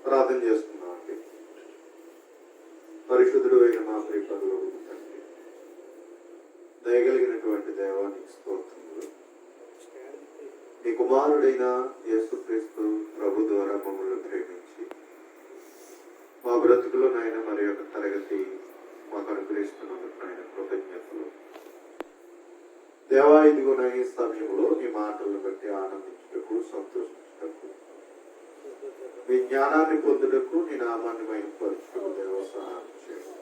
ప్రార్థన చేస్తున్నామండి. పరిశుద్ధుడు అయిన మా ప్రియపరులు తండ్రి, దయగలిగినటువంటి దేవానికి స్తోత్రములు. మీ కుమారుడైన యేసుక్రీస్తు ప్రభు ద్వారా మమ్మల్ని ప్రేమించి మా బ్రతుకులో నాయన మరి యొక్క తరగతి మాకు అనుగ్రహిస్తున్నందుకు నాయన కృతజ్ఞతలు. దేవా, ఇదిగోన ఈ సమయంలో ఈ మాటలను బట్టి ఆనందించుటకు, సంతోషించుటకు, మీ జ్ఞానాన్ని పొందుటకు, నీ నామాన్ని మహిమపరచుటకు దేవ సహాయం చేయండి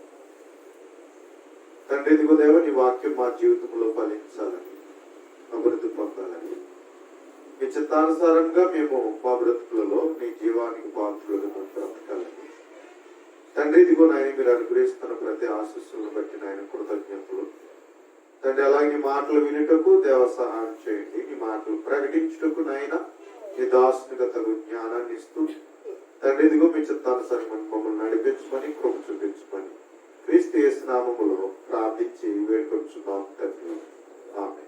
తండ్రి. ఇదిగో దేవ, నీ వాక్యం మా జీవితంలో ఫలించాలని, అభివృద్ధి పొందాలని, మీ చిత్తానుసారంగా మేము మా బ్రతుకులలో నీ జీవానికి పాత్రలుగా బ్రతకాలని తండ్రి. ఇదిగో నాయన మీరు అనుగ్రహిస్తున్న ప్రతి ఆశీస్సులను బట్టి నాయన కృతజ్ఞతలు తండ్రి. అలాగే మాటలు వినుటకు దేవ సహాయం చేయండి. ఈ మాటలు ప్రకటించుటకు నాయన ఈ దాసునిగా తగు జ్ఞానాన్ని ఇస్తూ తండ్రి ఇదిగో మీ చిత్తానుసారంగా మమ్మల్ని నడిపించమని, కృప చూపించమని క్రీస్తు యేసు నామములో ప్రార్థించి వేడుకొంచున్నాం తండ్రి. ఆమేన్.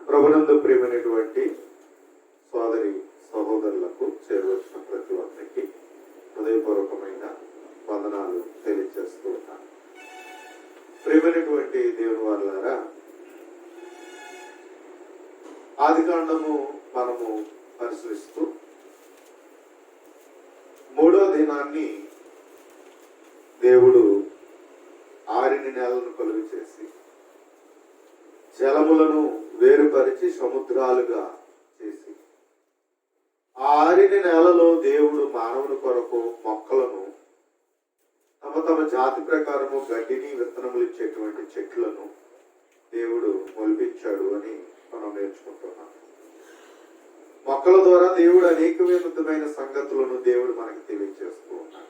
ప్రభునందు ప్రియమైనటువంటి సోదరి సహోదరులకు చేరవచ్చిన ప్రతి ఒక్కరికి హృదయపూర్వకమైన వందనాలు తెలియజేస్తూ ఉన్నాను. ప్రియమైనటువంటి దేవుని వారలారా, ఆదికాండము మనము పరిశీలిస్తూ 3వ దినాన్ని దేవుడు 6 నెలలను కలుగు చేసి జలములను వేరుపరిచి సముద్రాలుగా చేసి ఆ 6 నెలలో దేవుడు మానవుని కొరకు మొక్కలను తమ తమ జాతి ప్రకారము గడ్డిని, విత్తనములు ఇచ్చేటువంటి చెట్లను దేవుడు మొలిపించాడు అని మనం నేర్చుకుంటున్నాం. మొక్కల ద్వారా దేవుడు అనేక విధమైన సంగతులను దేవుడు మనకు తెలియజేస్తూ ఉన్నాడు.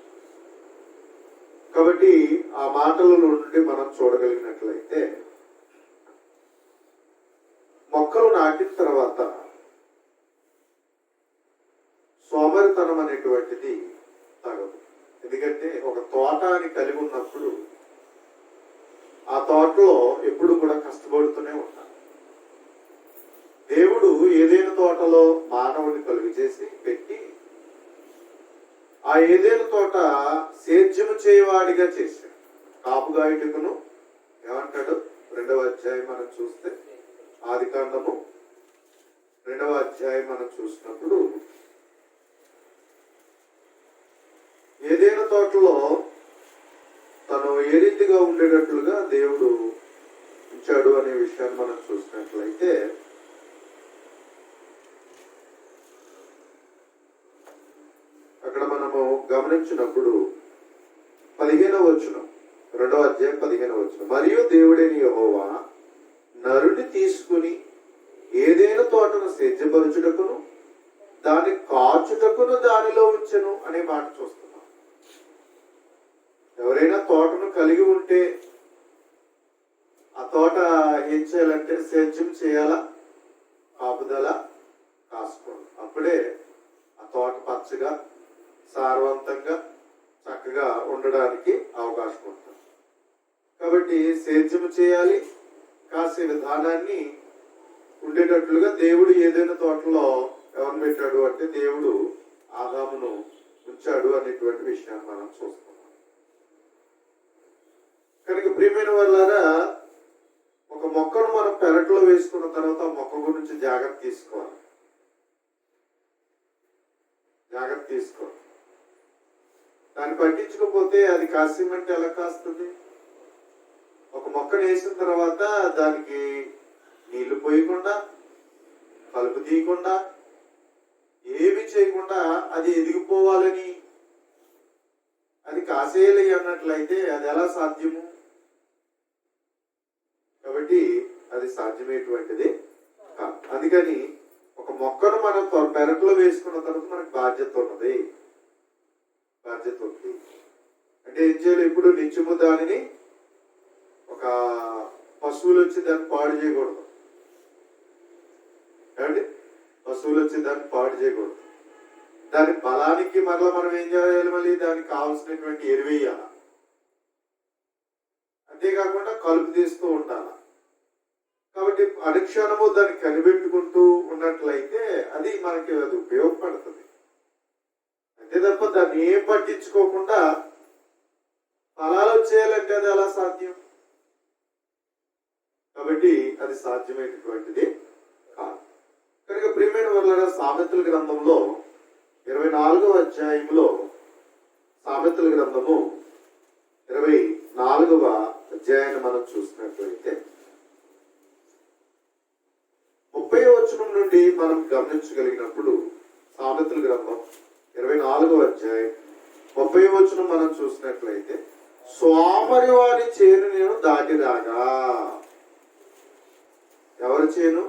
కాబట్టి ఆ మాటల నుండి మనం చూడగలిగినట్లయితే మొక్కలు నాటిన తర్వాత సోమరితనం అనేటువంటిది తగదు. ఎందుకంటే ఒక తోట అని కలిగి ఉన్నప్పుడు ఆ తోటలో ఎప్పుడు కూడా కష్టపడుతూనే ఉంటారు. దేవుడు ఏదైనా తోటలో మానవుని కలుగు చేసి పెట్టి ఆ ఏదైనా తోట సేద్యము చేయవాడిగా చేశాడు. కాపుగాయుడుకును ఏమంటాడు? 2వ అధ్యాయం మనం చూస్తే, ఆదికాండము 2వ అధ్యాయం మనం చూసినప్పుడు ఏదైనా తోటలో తను ఏ రీతిగా ఉండేటట్లుగా దేవుడు ఉంచాడు అనే విషయాన్ని మనం చూసినట్లయితే అక్కడ మనము గమనించినప్పుడు 15వ వచనం, 2వ అధ్యాయం 15వ వచనం, మరియు దేవుడైన యెహోవా నరుని తీసుకుని ఏదైనా తోటను సేద్యపరచుటకును దాన్ని కాచుటకును దానిలో ఉంచెను అనే మాట చూస్తున్నాం. ఎవరైనా తోటను కలిగి ఉంటే ఆ తోట ఏం చేయాలంటే సేద్యం చేయాలా, కాపుదల కాసుకోవాలి. అప్పుడే ఆ తోట పచ్చగా, సారవంతంగా, చక్కగా ఉండడానికి అవకాశం ఉంటుంది. కాబట్టి సేద్యం చేయాలి, కాసే విధానాన్ని ఉండేటట్లుగా దేవుడు ఏదైనా తోటలో ఎవరు పెట్టాడు అంటే దేవుడు ఆదామును ఉంచాడు అనేటువంటి విషయాన్ని మనం చూస్తున్నాం. కనుక ప్రియమైన వాళ్ళారా, ఒక మొక్కను మనం పెరట్లో వేసుకున్న తర్వాత ఆ మొక్క గురించి జాగ్రత్త తీసుకోవాలి. దాన్ని పట్టించుకోకపోతే అది కాసేమంటే ఎలా కాస్తుంది? ఒక మొక్కను వేసిన తర్వాత దానికి నీళ్లు పోయకుండా, కలుపు తీయకుండా, ఏమి చేయకుండా అది ఎదిగిపోవాలని, అది కాసేయాలి అన్నట్లయితే అది ఎలా సాధ్యము? కాబట్టి అది సాధ్యమైనటువంటిది కాదు. అందుకని ఒక మొక్కను మనం పెరట్లో వేసుకున్న తర్వాత మనకు బాధ్యత ఉంది. అంటే ఏం చేయాలి? ఇప్పుడు నిత్యము దానిని ఒక పశువులు వచ్చి దాన్ని పాడు చేయకూడదు. ఏమండి? పశువులు వచ్చి దాన్ని పాడు చేయకూడదు. దాని బలానికి మరలా మనం ఏం చేయాలి? మళ్ళీ దానికి కావాల్సినటువంటి ఎరువేయాలి. అంతేకాకుండా కలుపు తీస్తూ ఉండాలి. కాబట్టి అనుక్షణము దాన్ని కనిపెట్టుకుంటూ ఉన్నట్లయితే అది మనకి అది ఉపయోగపడుతుంది. తప్ప దాన్ని ఏం పట్టించుకోకుండా ఫలాలు వచ్చేయాలంటే అది ఎలా సాధ్యం? కాబట్టి అది సాధ్యమైనటువంటిది కాదు. కనుక ప్రియమైన వాళ్ళ సామెతల గ్రంథంలో 24వ అధ్యాయంలో, సామెతల గ్రంథము 24వ అధ్యాయాన్ని మనం చూసినట్లయితే 30వ వచనం నుండి మనం గమనించగలిగినప్పుడు, సామెతల గ్రంథం 24వ అధ్యాయం 30వ వచనం మనం చూసినట్లయితే, సోమరి వారి చేను నేను దాటి రాగా. ఎవరి చేను?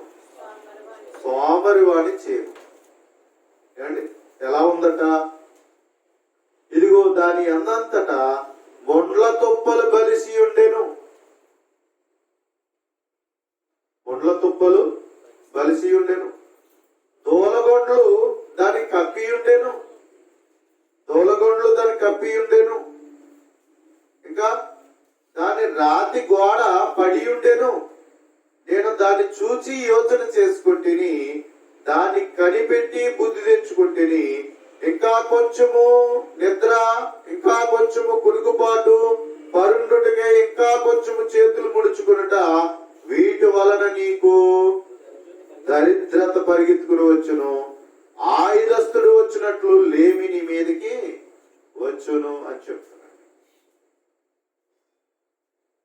సోమరి వాడి చేను. ఏమండి ఎలా ఉందట? ఇదిగో దాని అన్నంతటా మొండ్ల తుప్పలు బలిసి ఉండెను. మొండ్ల తుప్పలు బలిసి ఉండెను. దూలగొండ్లు దాన్ని కప్పి ఉండెను. దూలగొండ్లు దాన్ని కప్పి ఉండెను. ఇంకా దాని రాతి గోడ పడి ఉండెను. నేను దాన్ని చూచి యోచన చేసుకుంటేని, దాన్ని కనిపెట్టి బుద్ధి తెచ్చుకుంటేని, ఇంకా కొంచెము నిద్ర, ఇంకా కొంచెము కురుగుబాటు, పరుండుటగా ఇంకా కొంచెము చేతులు ముడుచుకునుట, వీటి వలన నీకు దరిద్రత పరిగెత్తుకుని వచ్చును, ఆయుధస్తుడు వచ్చినట్లు లేమి నీ మీదకి వచ్చును అని చెప్తున్నాడు.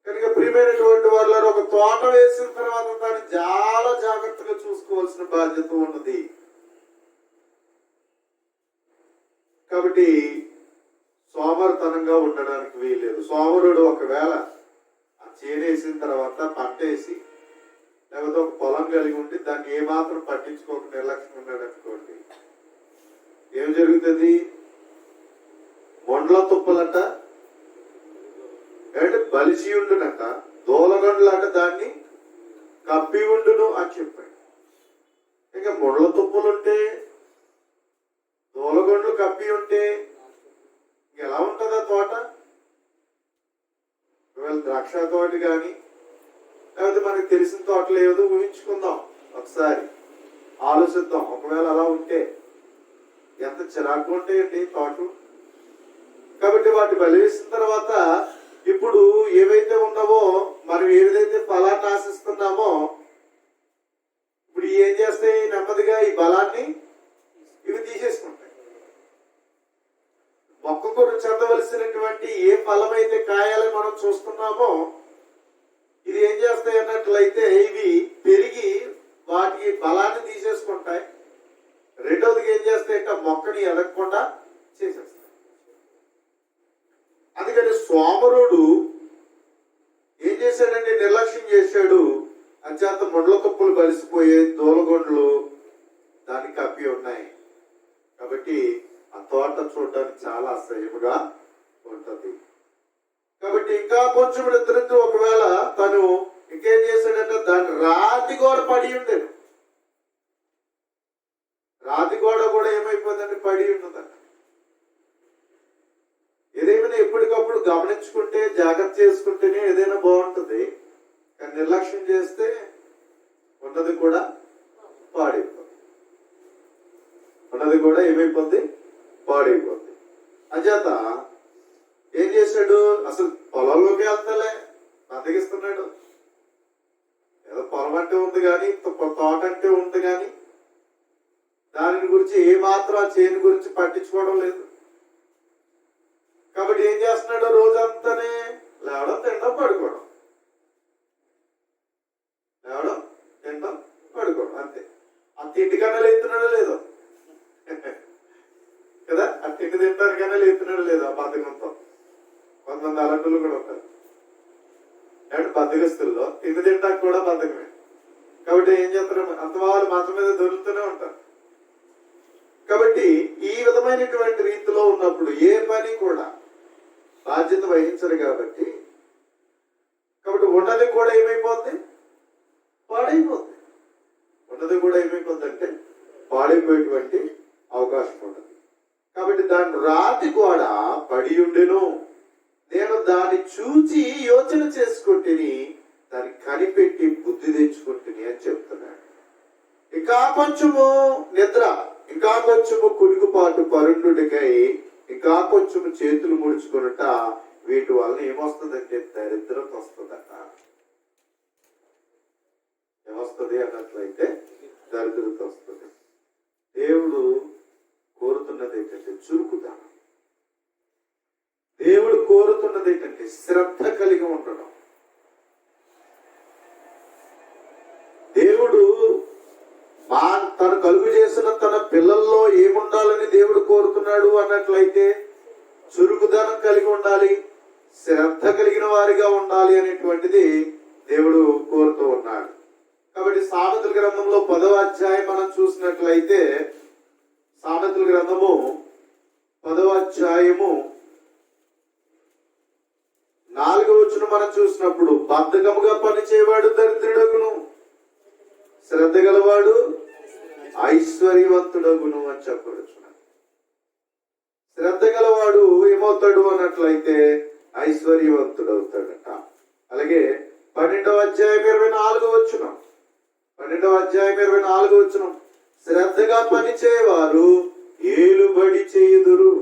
కనుక ప్రియమైనటువంటి వాళ్ళ ఒక తోట వేసిన తర్వాత దాన్ని చాలా జాగ్రత్తగా చూసుకోవాల్సిన బాధ్యత ఉన్నది. కాబట్టి సోమరితనంగా ఉండడానికి వీల్లేదు. సోమరుడు ఒకవేళ ఆ చేనేసిన తర్వాత పంట వేసి లేకపోతే ఒక పొలం కలిగి ఉండి దాన్ని ఏమాత్రం పట్టించుకోక నిర్లక్ష్యం ఉన్నాడు అనుకోండి, ఏం జరుగుతుంది? మొండ్ల తుప్పలట అంటే బలిసి ఉండునట, దూలగండ్లట దాన్ని కప్పి ఉండును అని చెప్పాడు. ఇంకా మొండ్ల తుప్పలుంటే, దూలగొండ్లు కప్పి ఉంటే ఎలా ఉంటుందా తోట? ఒకవేళ ద్రాక్ష తోట కానీ లేకపోతే మనకి తెలిసిన తోటలు ఏదో ఊహించుకుందాం, ఒకసారి ఆలోచిద్దాం. ఒకవేళ అలా ఉంటే ఎంత చిరాకు ఉంటాయండి తోట. కాబట్టి వాటి బలి వేసిన తర్వాత ఇప్పుడు ఏవైతే ఉన్నావో, మనం ఏదైతే ఫలాన్ని ఆశిస్తున్నామో, ఇప్పుడు ఏం చేస్తాయి? నెమ్మదిగా ఈ బలాన్ని ఇవి తీసేసుకుంటాయి. మొక్కకు చెందవలసినటువంటి ఏ ఫలం అయితే కాయాలని మనం చూస్తున్నామో, ఇది ఏం చేస్తాయి అన్నట్లయితే ఇవి పెరిగి వాటికి బలాన్ని తీసేసుకుంటాయి. రెండవదిగా ఏం చేస్తాయంటే మొక్కని ఎదగకుండా చేసేస్తాయి. అందుకని సోమరుడు ఏం చేశాడంటే నిర్లక్ష్యం చేశాడు. అంచేత మొండ్ల తుప్పలు బలిసిపోయే దూలగొండ్లు దానికి కప్పి ఉన్నాయి. కాబట్టి ఆ తోట చూడడానికి చాలా అసహ్యముగా ఉంటది. కాబట్టి ఇంకా కొంచెం నిద్రతో ఒకవేళ తను ఇంకేం చేశాడంటే దాని రాతి గోడ పడి ఉండేది. రాతి గోడ కూడా ఏమైపోతుందంటే పడి ఉండదంట. ఏదేమైనా ఎప్పటికప్పుడు గమనించుకుంటే, జాగ్రత్త చేసుకుంటేనే ఏదైనా బాగుంటుంది. కానీ నిర్లక్ష్యం చేస్తే ఉన్నది కూడా పాడైపోతుంది. ఉన్నది కూడా ఏమైపోద్ది? పాడైపోద్ది. అంచేత ఏం చేశాడు? అసలు పొలంలోకి వెళ్తలే, బతికిస్తున్నాడు. ఏదో పొలం అంటే ఉంది కానీ, తోట అంటే ఉంది కానీ దాని గురించి ఏమాత్రం ఆ చేను గురించి పట్టించుకోవడం లేదు. కాబట్టి ఏం చేస్తున్నాడు? రోజంతానే లేవడం, తినడం, పడుకోవడం, లేవడం, తినడం, పడుకోవడం, అంతే. ఆ తిండి కన్నా లేతున్నాడో లేదో కదా, ఆ తిండి తింటానికన్నా లేతున్నాడో లేదో ఆ బద్ధకంతో. కొంతమంది అలాంటి కూడా ఉంటారు. అంటే బద్ధకస్తుల్లో తిండి తింటానికి కూడా బద్ధకమే. కాబట్టి ఏం చేస్తారు? అంత వాళ్ళు మంచం మీద దొరుకుతూనే ఉంటారు. కాబట్టి ఈ విధమైనటువంటి రీతిలో ఉన్నప్పుడు ఏ పని కూడా బాధ్యత వహించరు. కాబట్టి ఉన్నది కూడా ఏమైపోద్ది? పాడైపోద్ది. ఉన్నది కూడా ఏమైపోద్ది అంటే పాడైపోయేటువంటి అవకాశం ఉంటుంది. కాబట్టి దాని రాతి గోడ పడి ఉండెను, నేను దాన్ని చూచి యోచన చేసుకుంటుని, దాన్ని కనిపెట్టి బుద్ధి తెచ్చుకుంటుని అని చెప్తున్నాడు. ఇంకా కొంచెము నిద్ర, ఇంకా కొంచెము కులుగుపాటు పరుండుడికై ఇంకా కొంచెము చేతులు ముడుచుకున్నట వీటి వలన ఏమొస్తుందంటే దరిద్రత వస్తుందట. ఏమొస్తుంది అన్నట్లయితే దరిద్రత వస్తుంది. దేవుడు కోరుతున్నది ఏంటంటే చురుకుదనం. దేవుడు కోరుతున్నది ఏంటంటే శ్రద్ధ కలిగి ఉండడం. దేవుడు తను కలుగు చేసిన తన పిల్లల్లో ఏముండాలని దేవుడు కోరుతున్నాడు అన్నట్లయితే చురుకుదనం కలిగి ఉండాలి, శ్రద్ధ కలిగిన వారిగా ఉండాలి అనేటువంటిది దేవుడు కోరుతూ ఉన్నాడు. కాబట్టి సామెతల గ్రంథంలో 10వ అధ్యాయం మనం చూసినట్లయితే, సామెతల గ్రంథము 10వ అధ్యాయము 4వ వచనం మనం చూసినప్పుడు, బద్ధకముగా పనిచేయవాడు దరిద్రుడగును, శ్రద్ధ గలవాడు ఐశ్వర్యవంతుడగును అని చెప్పవచ్చు. శ్రద్ధ గలవాడు ఏమవుతాడు అన్నట్లయితే ఐశ్వర్యవంతుడవుతాడట. అలాగే 12వ అధ్యాయం 24వ వచనం, 12వ అధ్యాయం 24వ వచనం, శ్రద్ధగా పనిచేయవారు ఏలుబడి చేయుదురు.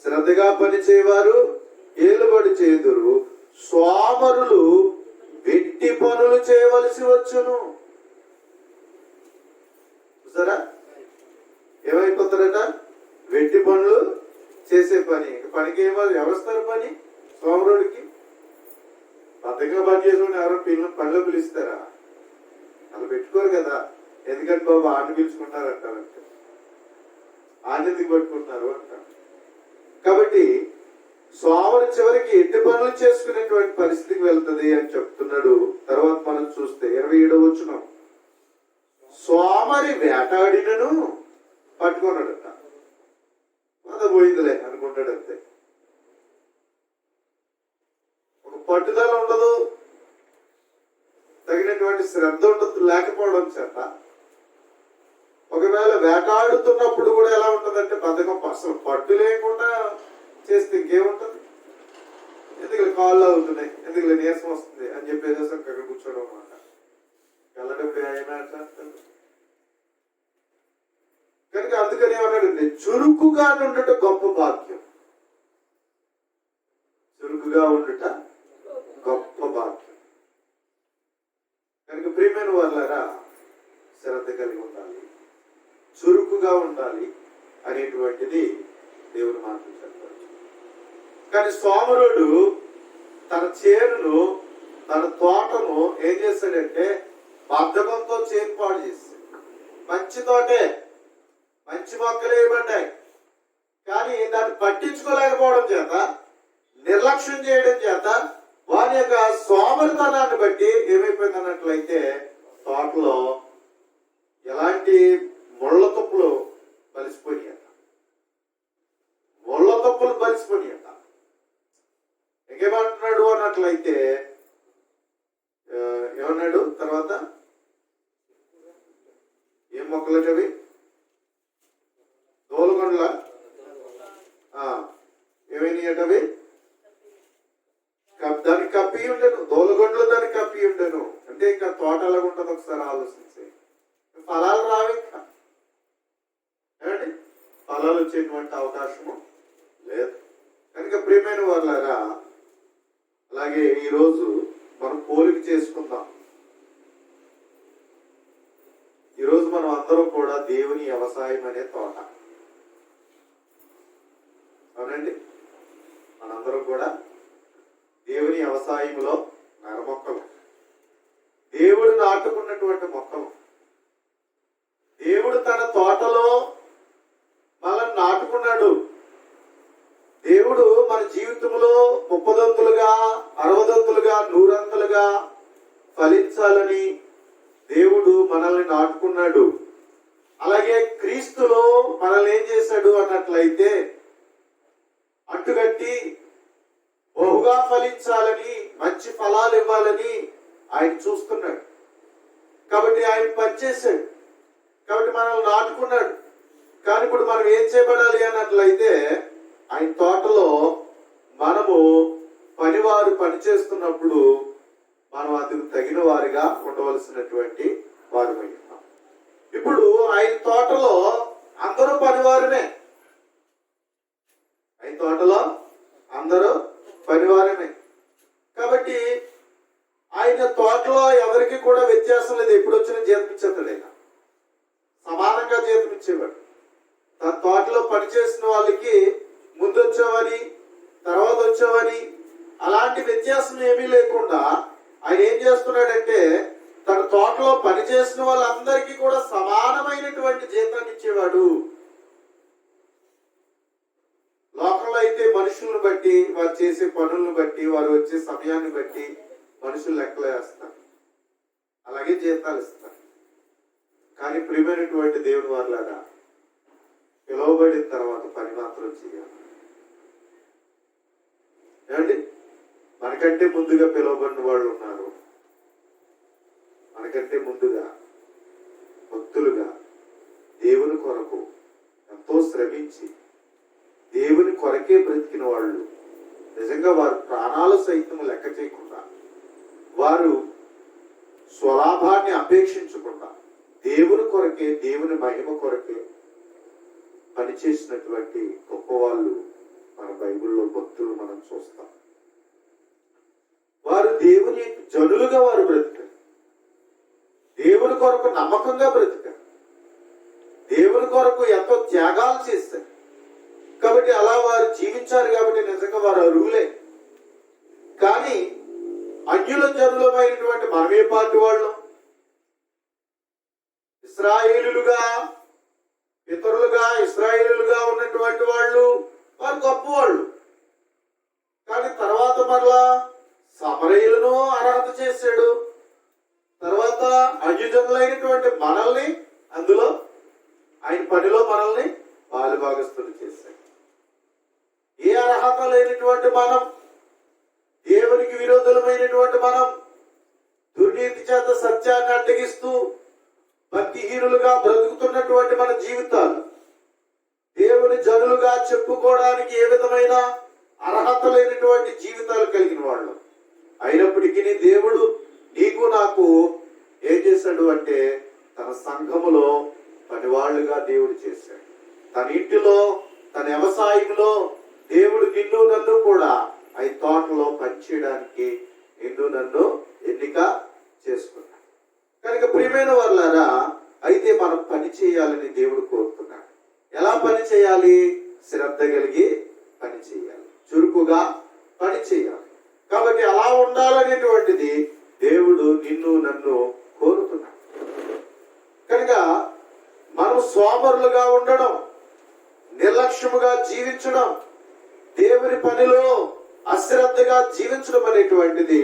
శ్రద్ధగా పనిచేయవారు ఏలుబడి చేయుదురు, సోమరులు వెట్టి పనులు చేయవలసి వచ్చును. చూసారా ఏమైపోతారట? వెట్టి పనులు చేసే పని. పనికి ఎవరిస్తారు పని? సోమరుడికి. బద్దగా పని చేసుకుని ఎవరో పనిలో పిలుస్తారా? అలా పెట్టుకోరు కదా. ఎందుకంటే బాబు ఆడిని పిలుచుకుంటారు అంటారంటే, ఆనందికి పట్టుకుంటున్నారు అంటారు. కాబట్టి సోమరు చివరికి ఎట్టి పనులు చేసుకునేటువంటి పరిస్థితికి వెళ్తుంది అని చెప్తున్నాడు. తర్వాత మనం చూస్తే 27వ వచనం, సోమరి వేటాడినను పట్టుకున్నాడట. పోయిందిలే అనుకుంటాడు అంతే. ఒక పట్టుదల ఉండదు, తగినటువంటి శ్రద్ధ ఉండదు, లేకపోవడం చేత ఒకవేళ వేటాడుతున్నప్పుడు కూడా ఎలా ఉంటుందంటే బద్ధకం. అసలు పట్టు లేకుండా చేస్తే ఇంకేముంటుంది? ఎందుకు కాళ్ళు అవుతున్నాయి, ఎందుకు నీరసం వస్తుంది అని చెప్పేసి అక్కడ కూర్చోవడం అన్నమాట. వెళ్ళడం అయినా అట్లా. కనుక అందుకని ఏమన్నాడంటే చురుకుగా ఉండుట గొప్ప భాగ్యం. చురుకుగా ఉండుట గొప్ప భాగ్యం. కనుక ప్రియమైన వాళ్ళారా, శ్రద్ధ కలిగి ఉండాలి, చురుకుగా ఉండాలి అనేటువంటిది దేవుడు మాటలు చెప్పారు. కానీ సోమరుడు తన చేనును, తన తోటను ఏం చేశాడంటే బద్ధకంతో చేర్పాటు చేశాడు. మంచి తోటే, మంచి మొక్కలు వేయబడ్డాయి, కానీ దాన్ని పట్టించుకోలేకపోవడం చేత, నిర్లక్ష్యం చేయడం చేత వారి యొక్క సోమరితనాన్ని బట్టి ఏమైపోయింది అన్నట్లయితే తోటలో ఎలాంటి ముళ్ళ తుప్పులు బలిసిపోయాయట. ముళ్ళ తుప్పులు బలిసిపోయాయట. ఇంకేమంటున్నాడు అన్నట్లయితే ఏమన్నాడు తర్వాత? ఏం మొక్కలటవి? దోలగొండల ఏమైనాయటవి? దానికి కప్పి ఉండను, దోలగొండలు దానికి కప్పి ఉండను. అంటే ఇంకా తోట ఎలాగ ఉంటుంది ఒకసారి ఆలోచించి. ఫలాలు రావు, ఇంకా ఏమండి ఫలాలు వచ్చేటువంటి అవకాశము లేదు. కనుక ప్రియమైన వాళ్ళారా, అలాగే ఈరోజు మనం పోలిక చేసుకుందాం. ఈరోజు మనం అందరం కూడా దేవుని వ్యవసాయం అనే తోట. అవునండి, మనందరం కూడా దేవుని వ్యవసాయంలో నరమొక్కలు, దేవుడు నాటుకున్నటువంటి మొక్కలు. దేవుడు తన తోటలో మనల్ని నాటుకున్నాడు. దేవుడు మన జీవితంలో 30దంతులుగా, 60దంతులుగా, 100అంతులుగా ఫలించాలని దేవుడు మనల్ని నాటుకున్నాడు. అలాగే క్రీస్తులో మనల్ని ఏం చేశాడు అన్నట్లయితే అంటుగట్టి బహుగా ఫలించాలని, మంచి ఫలాలు ఇవ్వాలని ఆయన చూస్తున్నాడు. కాబట్టి ఆయన పనిచేశాడు, కాబట్టి మనల్ని నాటుకున్నాడు. కానీ ఇప్పుడు మనం ఏం చేయబడాలి అన్నట్లయితే ఆయన తోటలో మనము పనివారు పనిచేస్తున్నప్పుడు మనం అందుకు తగిన వారిగా ఉండవలసినటువంటి వారు ఉన్నాం. ఇప్పుడు ఆయన తోటలో అందరూ పనివారమే. ఆయన తోటలో అందరూ పనివారమే. కాబట్టి ఆయన తోటలో ఎవరికి కూడా వ్యత్యాసం లేదు. ఎప్పుడు వచ్చినా జీతం ఇచ్చేస్తాడు. ఆయన సమానంగా జీతం ఇచ్చేవాడు. తన తోటలో పనిచేసిన వాళ్ళకి ముందు వచ్చావని, తర్వాత వచ్చావని అలాంటి వ్యత్యాసం ఏమీ లేకుండా ఆయన ఏం చేస్తున్నాడంటే తన తోటలో పనిచేసిన వాళ్ళందరికీ కూడా సమానమైనటువంటి జీతాన్ని ఇచ్చేవాడు. లోకంలో అయితే మనుషులను బట్టి, వారు చేసే పనులను బట్టి, వారు వచ్చే సమయాన్ని బట్టి మనుషులు లెక్కలు వేస్తారు, అలాగే జీతాలు ఇస్తారు. కానీ ప్రియమైనటువంటి దేవుని వారులారా, పిలువబడిన తర్వాత పని మాత్రం చేయాలి. ఏమండి, మనకంటే ముందుగా పిలువబడిన వాళ్ళు ఉన్నారు. మనకంటే ముందుగా భక్తులుగా దేవుని కొరకు ఎంతో శ్రమించి దేవుని కొరకే బ్రతికిన వాళ్ళు, నిజంగా వారు ప్రాణాలు సైతం లెక్క చేయకుండా, వారు స్వలాభాన్ని అపేక్షించకుండా దేవుని కొరకే, దేవుని మహిమ కొరకే పనిచేసినటువంటి గొప్ప వాళ్ళు మన బైబిల్లో భక్తులు మనం చూస్తాం. వారు దేవుని జనులుగా వారు బ్రతికారు. దేవుని కొరకు నమ్మకంగా బ్రతికారు. దేవుని కొరకు ఎంతో త్యాగాలు చేస్తారు. కాబట్టి అలా వారు జీవించారు. కాబట్టి నిజంగా వారు అర్హులే. కానీ అన్యుల జనులమైనటువంటి మనమే పార్టీ వాళ్ళు, ఇశ్రాయేలులుగా, పితరులుగా ఇశ్రాయేలులుగా ఉన్నటువంటి వాళ్ళు, వారు గొప్ప వాళ్ళు. కానీ తర్వాత మరలా సమరయులను అర్హత చేశాడు. తర్వాత అన్యజనులైనటువంటి మనల్ని అందులో ఆయన పనిలో మనల్ని పాలుభాగస్తులు చేశాడు. ఏ అర్హత లేనటువంటి మనం, దేవునికి విరోధులమైనటువంటి మనం, దుర్నీతి చేత సత్యాన్ని అడ్డగిస్తూ భక్తిహీనులుగా బ్రతుకుతున్నటువంటి మన జీవితాలు దేవుని జనులుగా చెప్పుకోవడానికి ఏ విధమైన అర్హత లేనటువంటి జీవితాలు కలిగిన వాళ్ళు అయినప్పటికీ దేవుడు నీకు నాకు ఏం చేశాడు అంటే తన సంఘములో పనివాళ్లుగా దేవుడు చేశాడు. తన ఇంటిలో, తన వ్యవసాయంలో దేవుడు నిన్ను నన్ను కూడా ఈ తోటలో పనిచేయడానికి నిన్ను నన్ను ఎన్నిక చేసుకున్నాడు. కనుక ప్రియమైన వాళ్ళారా, అయితే మనం పని చేయాలని దేవుడు కోరుతున్నాడు. ఎలా పని చేయాలి? శ్రద్ధ కలిగి పని చేయాలి, చురుకుగా పని చేయాలి. కాబట్టి అలా ఉండాలనేటువంటిది దేవుడు నిన్ను నన్ను కోరుతున్నాడు. కనుక మనం సోమరులుగా ఉండడం, నిర్లక్ష్యముగా జీవించడం, దేవుని పనిలో అశ్రద్ధగా జీవించడం అనేటువంటిది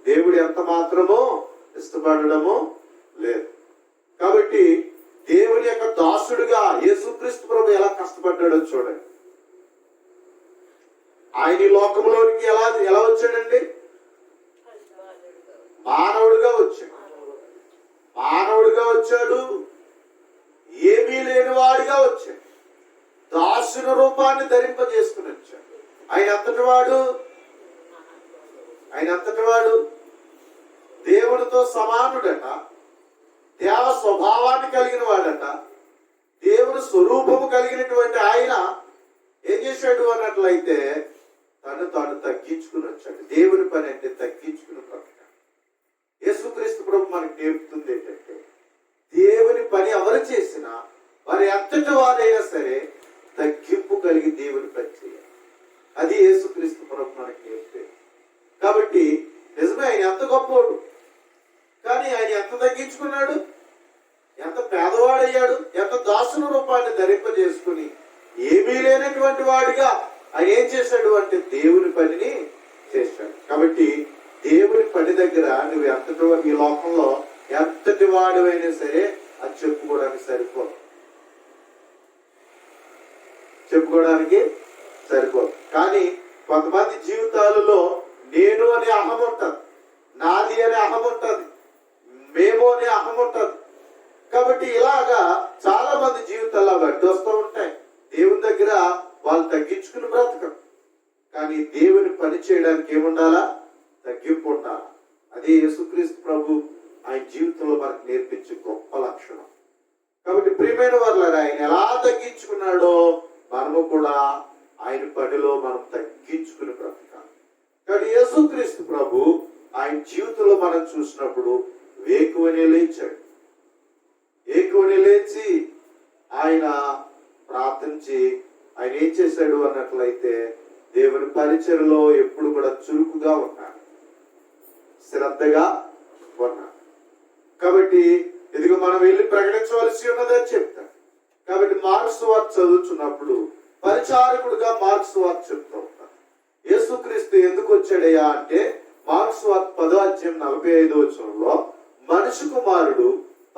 దేవుడు ఎంత మాత్రమో ఇష్టపడడము లేదు. కాబట్టి దేవుని యొక్క దాసుడుగా యేసుక్రీస్తు ప్రభు ఎలా కష్టపడ్డాడో చూడండి. ఆయన ఈ లోకంలోనికి ఎలా వచ్చాడండి? మానవుడిగా వచ్చాడు. మానవుడిగా వచ్చాడు, ఏమీ లేని వాడిగా వచ్చాడు. దాసుని రూపాన్ని ధరింపజేసుకుని వచ్చాడు. ఆయన అంతటి వాడు దేవునితో సమానుడట, దేవ స్వభావాన్ని కలిగిన వాడట, దేవుని స్వరూపము కలిగినటువంటి ఆయన ఏం చేశాడు అన్నట్లయితే తాను తగ్గించుకుని వచ్చాడు. దేవుని పని అంటే తగ్గించుకుని బ్రతకాలి. యేసుక్రీస్తు ప్రభు మనకు నేర్పుతుంది ఏంటంటే దేవుని పని ఎవరు చేసినా వారు ఎంతటి వారైనా సరే తగ్గింపు కలిగి దేవుని పని చేయాలి. అది యేసుక్రీస్తు ప్రభు మనకు నేర్పేది. కాబట్టి నిజమే ఆయన ఎంత గొప్పవాడు, కానీ ఆయన ఎంత తగ్గించుకున్నాడు, ఎంత పేదవాడయ్యాడు, ఎంత దాసుని రూపాన్ని ధరింపజేసుకుని ఏమీ లేనటువంటి వాడిగా ఆయన ఏం చేశాడు అంటే దేవుని పనిని చేశాడు. కాబట్టి దేవుని పని దగ్గర నువ్వు ఎంతటి ఈ లోకంలో ఎంతటి వాడివైనా సరే అది చెప్పుకోవడానికి సరిపోదు. కానీ కొంతమంది జీవితాలలో నేను అనే అహం ఉంటుంది, నాది అనే అహం ఉంటుంది, మేము అనే అహం ఉంటుంది. కాబట్టి ఇలాగా చాలా మంది జీవితాల్లో అడ్డు వస్తూ ఉంటాయి. దేవుని దగ్గర వాళ్ళు తగ్గించుకుని బ్రతకరు. కానీ దేవుని పని చేయడానికి ఏముండాలా? తగ్గింపు ఉండాలి. అది యేసుక్రీస్తు ప్రభు ఆయన జీవితంలో మనకు నేర్పించే గొప్ప లక్షణం. కాబట్టి ప్రియమైన వాళ్ళారా, ఆయన ఎలా తగ్గించుకున్నాడో మనము కూడా ఆయన పనిలో మనం తగ్గించుకుని బ్రతకాలి. కానీ యేసుక్రీస్తు ప్రభు ఆయన జీవితంలో మనం చూసినప్పుడు వేకువనే లేచాడు. వేకువనే లేచి ఆయన ప్రార్థించి ఆయన ఏం చేశాడు అన్నట్లయితే దేవుని పరిచయలో ఎప్పుడు కూడా చురుకుగా ఉన్నాడు, శ్రద్ధగా ఉన్నాడు. కాబట్టి ఇదిగో మనం వెళ్ళి ప్రకటించవలసి ఉన్నదని చెప్తాడు. కాబట్టి మార్క్స్ వార్త చదువుతున్నప్పుడు పరిచారకుడుగా మార్క్స్ వార్త చెప్తూ ఉంటాడు. యేసుక్రీస్తు ఎందుకు వచ్చాడయ్యా అంటే మార్క్స్ వార్త 10:45 మనిషి కుమారుడు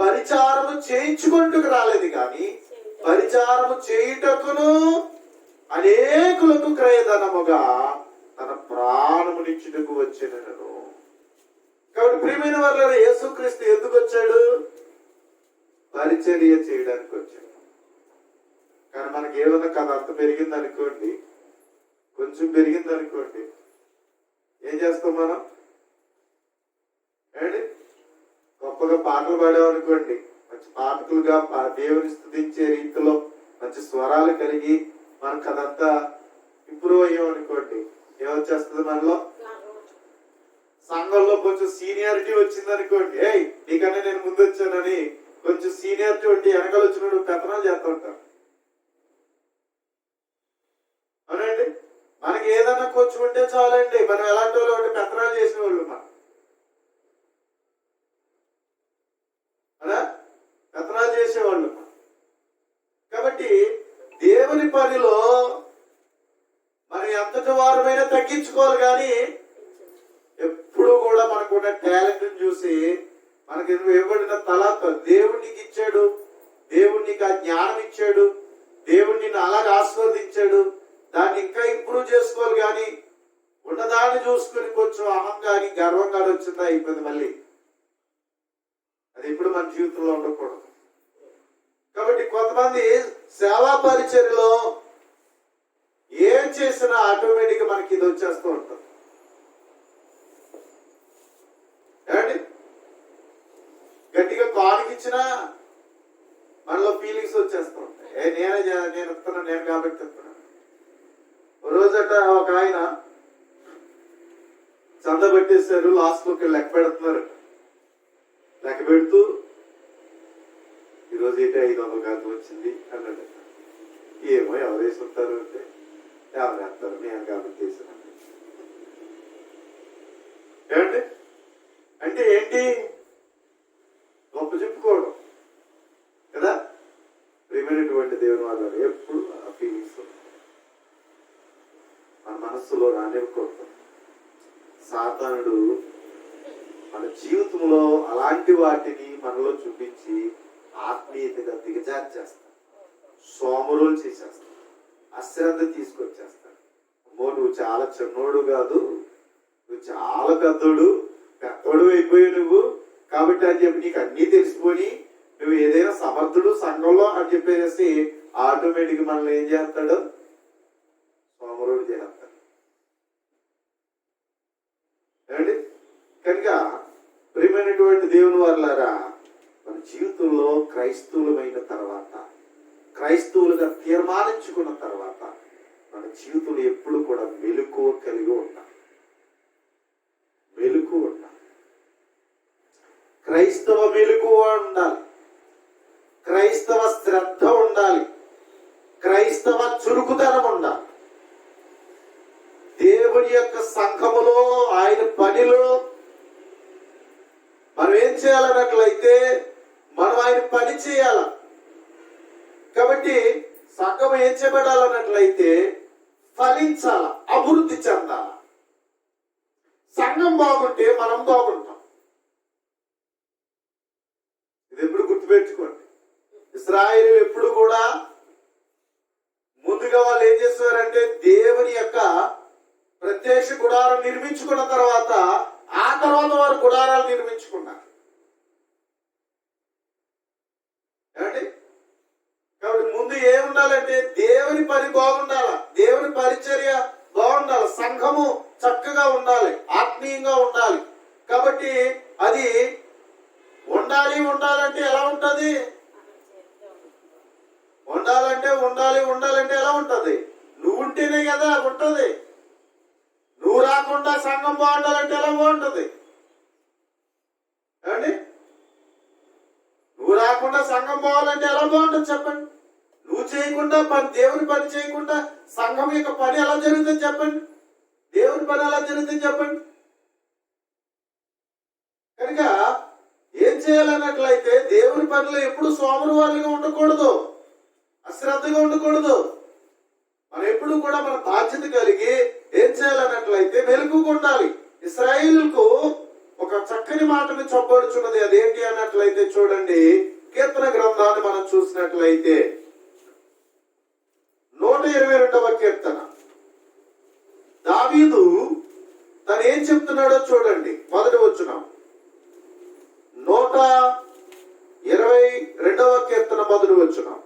పరిచారము చేయించుకుంటూ రాలేదు కానీ పరిచారము చేయుటకును అనేకులకు క్రయధనముగా తన ప్రాణమునిచ్చుటకు వచ్చాను. కాబట్టి ప్రియమైన వాళ్ళ యేసుక్రీస్తు ఎందుకు వచ్చాడు? పరిచర్య చేయడానికి వచ్చాడు. కానీ మనకి ఏదన్నా కథ అంత పెరిగింది అనుకోండి, కొంచెం పెరిగింది అనుకోండి, ఏం చేస్తాం మనం? ఏంటి గొప్పగా పాటలు పాడామనుకోండి, మంచి పాటకులుగా దేవుని స్తుతించే రీతిలో మంచి స్వరాలు కలిగి మనకు అదంతా ఇంప్రూవ్ అయ్యామనుకోండి, ఏమొచ్చేస్తుంది మనలో? సంఘంలో కొంచెం సీనియారిటీ వచ్చింది అనుకోండి, ఏయ్ నీకన్నా నేను ముందు వచ్చానని కొంచెం సీనియారిటీ ఉండి వెనకాల వచ్చినప్పుడు పెత్తనాలు చేస్తూ ఉంటారు. అవునండి, మనకి ఏదన్నా కొంచెం ఉంటే చాలండి, మనం ఎలాంటి వాళ్ళు ఉంటే పెత్తనాలు చేసిన వాళ్ళు అలా పెత్తనాలు చేసేవాళ్ళు. కాబట్టి దేవుని పనిలో మనం ఎంతటి వారమైనా తగ్గించుకోవాలి. కానీ ఎప్పుడు కూడా మనకున్న టాలెంట్ చూసి మనకి ఇవ్వబడిన తలాంత దేవుడు నీకు ఇచ్చాడు, దేవుడు నీకు ఆ జ్ఞానం ఇచ్చాడు, దేవుడు నిన్ను అలాగే ఆస్వాదించాడు, దాన్ని ఇంకా ఇంప్రూవ్ చేసుకోవాలి. కానీ ఉన్నదాన్ని చూసుకుని కొంచెం అహంగాని గర్వంగా వచ్చిందా అయిపోయింది మళ్ళీ. అది ఇప్పుడు మన జీవితంలో ఉండకూడదు. కాబట్టి కొంతమంది సేవా పరిచర్యలో ఏం చేసినా ఆటోమేటిక్ గా మనకి ఇది వచ్చేస్తూ ఉంటుంది. ఏమండి, గట్టిగా కానికిచ్చినా మనలో ఫీలింగ్స్ వచ్చేస్తూ ఉంటాయి. నేను ఇస్తున్నాను, నేను కాబట్టి ఇస్తున్నాను. రోజట ఒక ఆయన చంద పెట్టేశారు, లాస్ట్ లోకి లెక్క పెడుతున్నారు. లెక్క పెడుతూ ఈరోజు ఏంటి 500 కాదు వచ్చింది అన్నాడు. ఏమో ఎవరు వేసుకుంటారు అంటే ఎవరు వేస్తారు, నేను కాబట్టి వేసాను. ఏమంటే అంటే ఏంటి? గొప్ప చెప్పుకోవడం కదా. ప్రియమైనటువంటి దేవుని వాళ్ళు ఎప్పుడు ఆ ఫీలింగ్స్ మన మనస్సులో రానివ్వకూడదు. సాతానుడు మన జీవితంలో అలాంటి వాటిని మనలో చూపించి ఆత్మీయతగా దిగజారి చేస్తాడు, సోమరులు చేసేస్తాడు, అశ్రద్ధ తీసుకొచ్చేస్తాడు. అమ్మో నువ్వు చాలా చిన్నోడు కాదు, నువ్వు చాలా పెద్దోడు అయిపోయావు నువ్వు, కాబట్టి అని చెప్పి నీకు అన్నీ తెలిసిపోయి నువ్వు ఏదైనా సమర్థుడు సంఘంలో అని చెప్పేసి ఆటోమేటిక్ మనల్ని ఏం చేస్తాడు? సోమరుడు చేస్తాడు. ఏమండి, కనుక ప్రియమైనటువంటి దేవుని వారలారా, మన జీవితంలో క్రైస్తవులమైన తర్వాత, క్రైస్తవులుగా తీర్మానించుకున్న తర్వాత మన జీవితంలో ఎప్పుడు కూడా మెలకువ కలిగి ఉంటాం. మెలకువ ఉండాలి, క్రైస్తవ మెలకువ ఉండాలి, క్రైస్తవ శ్రద్ధ ఉండాలి, క్రైస్తవ చురుకుదనం ఉండాలి. దేవుని యొక్క సంఘములో ఆయన పనిలో మనం ఏం చేయాలన్నట్లయితే మనం ఆయన పని చేయాల. కాబట్టి సంఘం ఏం చేయబడాలన్నట్లయితే ఫలించాల, అభివృద్ధి చెందాల. సంఘం బాగుంటే మనం బాగుంటాం. ఇది ఎప్పుడు గుర్తుపెట్టుకోండి. ఇశ్రాయేలు ఎప్పుడు కూడా ముందుగా వాళ్ళు ఏం చేస్తారంటే దేవుని యొక్క ప్రత్యక్ష గుడారం నిర్మించుకున్న తర్వాత ఆ తర్వాత వారు గుడారాలు నిర్మించుకున్నారు. ఏమండి, కాబట్టి ముందు ఏముండాలంటే దేవుని పని బాగుండాల, దేవుని పరిచర్య బాగుండాలి, సంఘము చక్కగా ఉండాలి, ఆత్మీయంగా ఉండాలి. కాబట్టి అది ఉండాలంటే ఎలా ఉంటది? ఉండాలంటే ఉండాలంటే ఎలా ఉంటది? నువ్వు ఉంటేనే కదా ఉంటది. నువ్వు రాకుండా సంఘం బాగుండాలంటే ఎలా బాగుంటది ఏమండి? నువ్వు రాకుండా సంఘం బాగాలంటే ఎలా బాగుంటుంది చెప్పండి? నువ్వు చేయకుండా దేవుని పని చేయకుండా సంఘం యొక్క పని ఎలా జరుగుతుంది చెప్పండి? దేవుని పని ఎలా జరుగుతుంది చెప్పండి? కనుక ఏం చేయాలన్నట్లయితే దేవుని పనిలో ఎప్పుడు సోమరివారిగా ఉండకూడదు, అశ్రద్ధగా ఉండకూడదు. మనం ఎప్పుడు కూడా మన బాధ్యత కలిగి ఏం చేయాలన్నట్లయితే మెలకుగా ఉండాలి. ఇశ్రాయేలుకు ఒక చక్కని మాటని చెప్పబడుచున్నది. అదేంటి అన్నట్లయితే చూడండి, కీర్తన గ్రంథాన్ని మనం చూసినట్లయితే 122వ కీర్తన. దావీదు తను ఏం చెప్తున్నాడో చూడండి, మొదటి వచనం. 122వ కీర్తన మొదటి వచనం.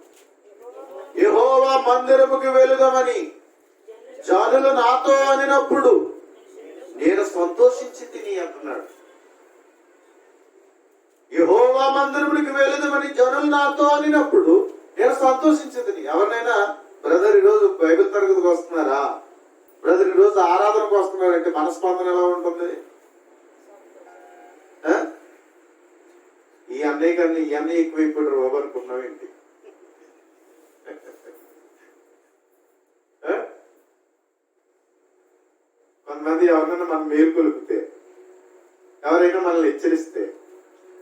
యెహోవా మందిరముకి వెళుదామని జనులు నాతో అనినప్పుడు నేను సంతోషించి తిని అంటున్నాడు. యెహోవా మందిరమునికి వెళుదామని జనులు నాతో అనినప్పుడు నేను సంతోషించి తిని. ఎవరినైనా బ్రదర్ ఈరోజు బైబిల్ తరగతికి వస్తున్నారా, బ్రదర్ ఈరోజు ఆరాధనకు వస్తున్నారంటే మనస్పందన ఎలా ఉంటుంది? ఈ అన్నయ్య కన్నా ఈ అన్నయ్య ఎక్కువైపోయాడు బాబు అనుకున్నావేంటి? కొంతమంది ఎవరైనా మనం మేలుకొలిపితే, ఎవరైనా మనల్ని హెచ్చరిస్తే,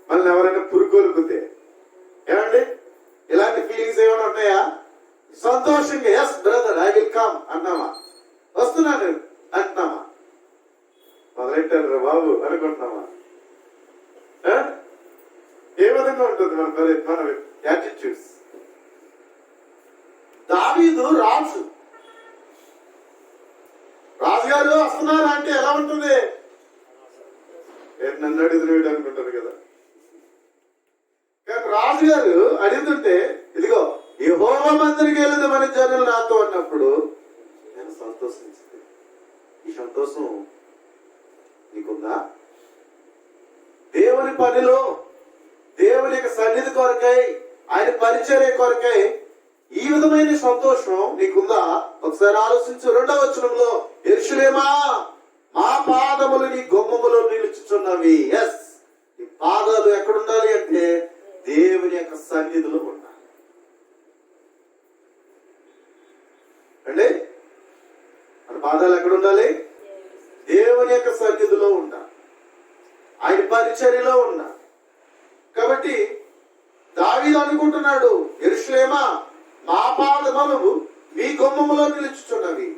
మనల్ని ఎవరైనా పురుగొలిపితే ఏమండి ఇలాంటి ఫీలింగ్స్ ఏమైనా ఉంటాయా? సంతోషంగా yes brother I will come అన్నామా? వస్తున్నాను అంటున్నామా? మొదలెట్టారు బాబు అనుకుంటున్నామా? ఏ విధంగా ఉంటుంది మన యాటిట్యూడ్స్? దావీదు రాజుగారు వస్తున్నారా అంటే ఎలా ఉంటుంది? నన్ను అడుగుతున్నాడు అనుకుంటారు కదా. కానీ రాజుగారు అడుగుతుంటే ఇదిగో యెహోవా మందిరికి వెళుదామని జనులు నాతో అన్నప్పుడు నేను సంతోషించింది. ఈ సంతోషం నీకుందా? దేవుని పనిలో, దేవుని యొక్క సన్నిధి కొరకై, ఆయన పరిచర్య కొరకై ఈ విధమైన సంతోషం నీకుందా? ఒకసారి ఆలోచించు. 2వ వచనంలో, యెరూషలేమా మా పాదములు నీ గుమ్మములో నిలుచుచున్నవి. ఎస్, నీ పాదాలు ఎక్కడుండాలి అంటే దేవుని యొక్క సన్నిధిలో ఉండాలి అండి. మన పాదాలు ఎక్కడుండాలి? దేవుని యొక్క సన్నిధిలో ఉండాలి, ఆయన పరిచర్యలో ఉండాలి. కాబట్టి దావీదు అనుకుంటున్నాడు, యెరూషలేమా మా పాదములు మీ గుమ్మములో నిలుచుచున్నవి.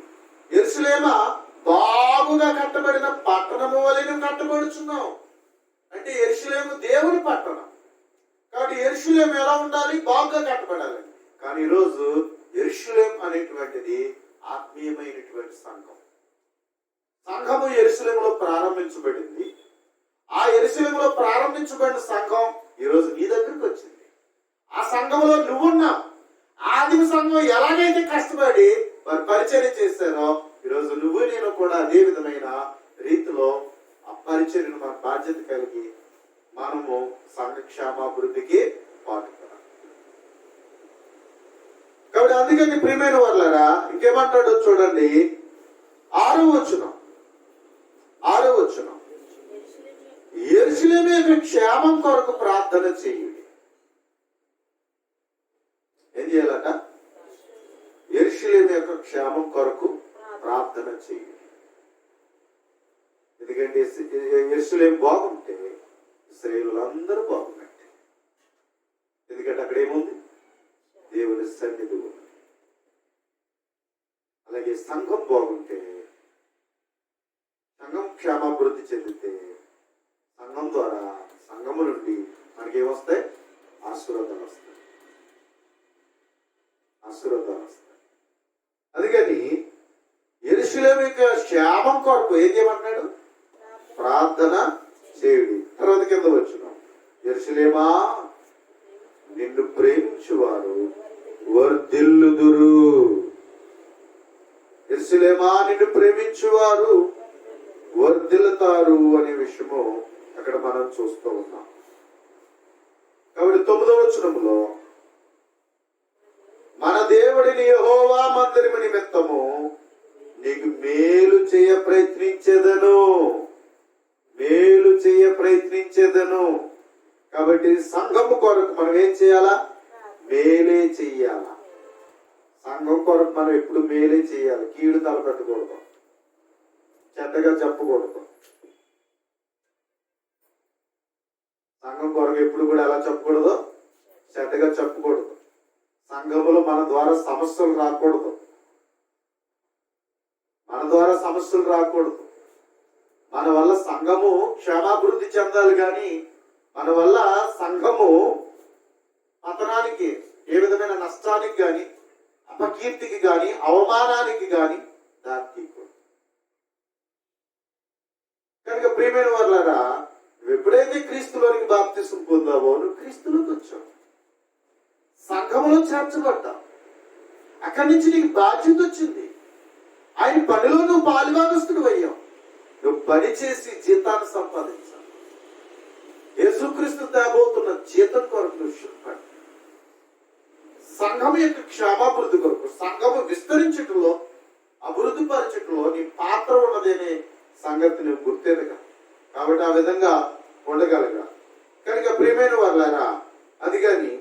యెరూషలేమా బాగుగా కట్టబడిన పట్టణము వలె నువ్వు కట్టబడుచున్నావు. అంటే యెరూషలేము దేవుని పట్టణం కాబట్టి యెరూషలేము ఎలా ఉండాలి? బాగుగా కట్టబడాలి. కానీ ఈరోజు యెరూషలేము అనేటువంటిది ఆత్మీయమైనటువంటి సంఘము యెరూషలేములో ప్రారంభించబడింది. ఆ యెరూషలేములో ప్రారంభించబడిన సంఘం ఈరోజు నీ దగ్గరికి వచ్చింది. ఆ సంఘంలో నువ్వున్నావు. ఆదిమ సంఘం ఎలాగైతే కష్టపడి వారు పరిచర్య చేశారో ఈరోజు నువ్వు నేను కూడా అదే విధమైన రీతిలో ఆ పరిచర్యను మన బాధ్యత కలిగి మనము సంఘ క్షేమాభివృద్ధికి పాటుపడాలి. కాబట్టి అందుకని ప్రియమైన వాళ్ళారా ఇంకేమంటాడో చూడండి, 6వ వచనం. యెరూషలేము యొక్క క్షేమం కొరకు ప్రార్థన చేయుడి. ఏం చేయాలట? యెరూషలేము యొక్క క్షేమం కొరకు ప్రార్థన చేయుడి. ఎందుకంటే యెరూషలేము బాగుంటే ఇశ్రాయేలులందరూ బాగున్నట్టే. ఎందుకంటే అక్కడ ఏముంది? దేవుని సన్నిధి ఉంది. అలాగే సంఘం బాగుంటే, సంఘం క్షేమాభివృద్ధి చెందితే సంఘం ద్వారా, సంఘము నుండి మనకి ఏమొస్తాయి? ఆశీర్వాదాలు వస్తాయి. అందుకని యెరూషలేము యొక్క క్షేమం కొరకు ఏం చేయమంటున్నాడు? ప్రార్థన చేయుడి. తర్వాత కింద వచ్చినాం, యెరూషలేమా నిన్ను ప్రేమించువారు వర్ధిల్లుదురు. యెరూషలేమా నిన్ను ప్రేమించువారు వర్ధిల్లుతారు అనే విషయము అక్కడ మనం చూస్తూ ఉన్నాం. కాబట్టి 9వ వచనంలో కట్టబడిన యెహోవా మందిరము నిమిత్తము నీకు మేలు చేయ ప్రయత్నించేదను, మేలు చేయ ప్రయత్నించేదను. కాబట్టి సంఘము కొరకు మనం ఏం చేయాలా? మేలే చెయ్యాలా. సంఘం కొరకు మనం ఎప్పుడు మేలే చేయాలి. కీడు తలపెట్టకూడదు, చెడ్డగా చెప్పకూడదు. సంఘం కొరకు ఎప్పుడు కూడా ఎలా చెప్పకూడదు? చెడ్డగా చెప్పకూడదు. సంఘములో మన ద్వారా సమస్యలు రాకూడదు, మన ద్వారా సమస్యలు రాకూడదు. మన వల్ల సంఘము క్షేమాభివృద్ధి చెందాలి, కానీ మన వల్ల సంఘము పతనానికి, ఏ విధమైన నష్టానికి కానీ, అపకీర్తికి కానీ, అవమానానికి కానీ దారితీయకూడదు. కనుక ప్రియమైన వారులారా, నువ్వు ఎప్పుడైతే క్రీస్తులోనికి బాప్తిసం పొందావో నువ్వు క్రీస్తులోకి వచ్చావు, సంఘములో చేర్చబడ్డావు. అక్కడి నుంచి నీకు బాధ్యత వచ్చింది. ఆయన పనిలో నువ్వు పాలుభాగస్తుడు అయ్యావు. నువ్వు పని చేసి జీతాన్ని సంపాదించాలి. యేసుక్రీస్తు తేబోతున్న జీతం కొరకు నువ్వు శ్రమపడు. సంఘం యొక్క క్షేమాభివృద్ధి కొరకు, సంఘము విస్తరించటంలో, అభివృద్ధి పరచటంలో నీ పాత్ర ఉన్నదనే సంగతి నువ్వు గుర్తెరగా. కాబట్టి ఆ విధంగా ఉండగలగా. కనుక ప్రియమైన వారులారా, అది కానీ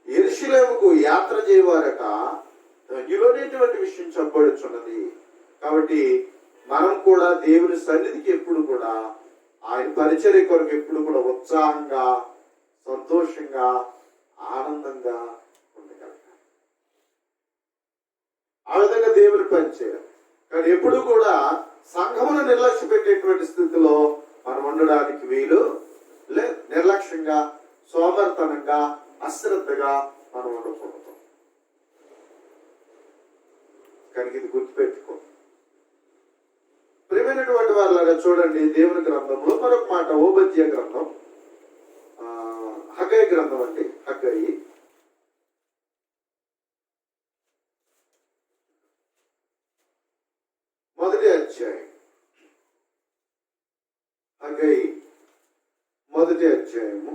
యెరూషలేముకు యాత్ర చేయవారట ధన్యులనేటువంటి విషయం చెప్పబడుచున్నది. కాబట్టి మనం కూడా దేవుని సన్నిధికి ఎప్పుడు కూడా, ఆయన పరిచర్య కొరకు ఎప్పుడు కూడా ఉత్సాహంగా, సంతోషంగా, ఆనందంగా ఉండగలగాలి. ఆ విధంగా దేవుని పనిచేయాలి. కానీ ఎప్పుడు కూడా సంఘమును నిర్లక్ష్య పెట్టేటువంటి స్థితిలో మనం ఉండడానికి వీలు లేదు. నిర్లక్ష్యంగా, సోమర్తనంగా, అశ్రద్ధగా మనం ఉండకూడదు. కనుక ఇది గుర్తుపెట్టుకో. ప్రియమైనటువంటి వారిలాగా చూడండి, దేవుని గ్రంథంలో మరొక మాట, ఓబద్య గ్రంథం, హగ్గయి గ్రంథం అండి, హగ్గయి మొదటి అధ్యాయం, హగ్గయి మొదటి అధ్యాయము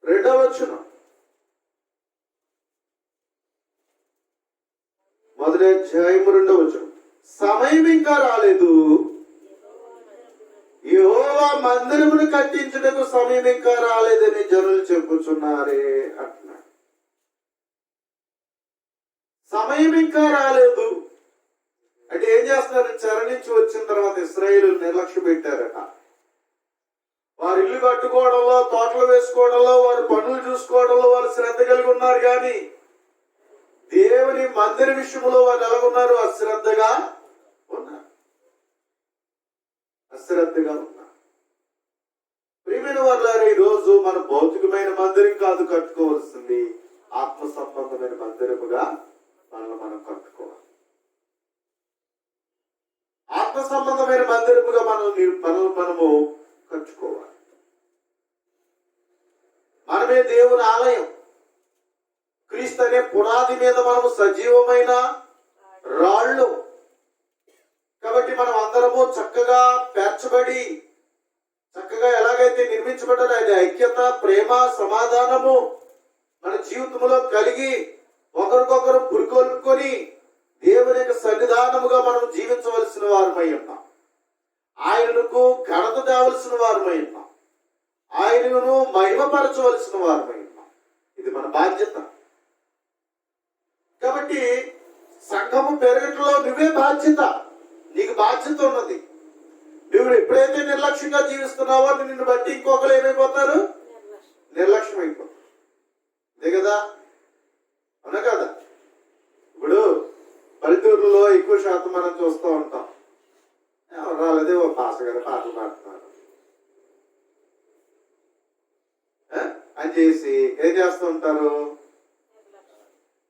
2వ వచనం. మొదటి అధ్యాయము 2వ వచనం. సమయం ఇంకా రాలేదు, యెహోవా మందిరమును కట్టించుటకు సమయం ఇంకా రాలేదని జనులు చెప్పుచున్నారే అంటున్నాడు. సమయం ఇంకా రాలేదు అంటే ఏం చేస్తున్నారు? చెర నుంచి వచ్చిన తర్వాత ఇశ్రాయేలు నిర్లక్ష్య పెట్టారట. వారు ఇల్లు కట్టుకోవడంలో, తోటలు వేసుకోవడంలో, వారు పనులు చూసుకోవడంలో వారు శ్రద్ధ కలిగి ఉన్నారు. కానీ దేవుని మందిర విషయంలో వారు ఎలాగున్నారు? అశ్రద్ధగా ఉన్నారు, అశ్రద్ధగా ఉన్నారు. ప్రియమైన వారులారా, ఈ రోజు మన భౌతికమైన మందిరం కాదు కట్టుకోవాల్సింది, ఆత్మ సంబంధమైన మందిరముగా మనల్ని మనం కట్టుకోవాలి. ఆత్మ సంబంధమైన మందిరముగా మనల్ని మనము కట్టుకోవాలి. మనమే దేవుని ఆలయం. క్రీస్తు అనే పునాది మీద మనము సజీవమైన రాళ్ళు. కాబట్టి మనం అందరము చక్కగా పేర్చబడి, చక్కగా ఎలాగైతే నిర్మించబడ్డారో అది ఐక్యత, ప్రేమ, సమాధానము మన జీవితంలో కలిగి ఒకరికొకరు పురికొల్పుకొని దేవుని యొక్క సన్నిధానముగా మనం జీవించవలసిన వారమై ఉన్నాం. ఆయనకు ఘనత తేవలసిన వారమై ఉన్నాం. ఆయనను మహిమపరచవలసిన వారమై ఉన్నాం. ఇది మన బాధ్యత. కాబట్టి సంఘము పెరగటంలో నువ్వే బాధ్యత. నీకు బాధ్యత ఉన్నది. నువ్వు ఎప్పుడైతే నిర్లక్ష్యంగా జీవిస్తున్నావో నిన్ను బట్టి ఇంకొకరు ఏమైపోతారు? నిర్లక్ష్యం అయిపోతారు. అదే కదా, అవునా కదా? ఇప్పుడు పల్లెటూరులో ఎక్కువ శాతం మనం చూస్తూ ఉంటాం, రాలేదే ఓ పాస గారు పాటలు పాడుతున్నారు అని చేసి ఏం చేస్తూ ఉంటారు?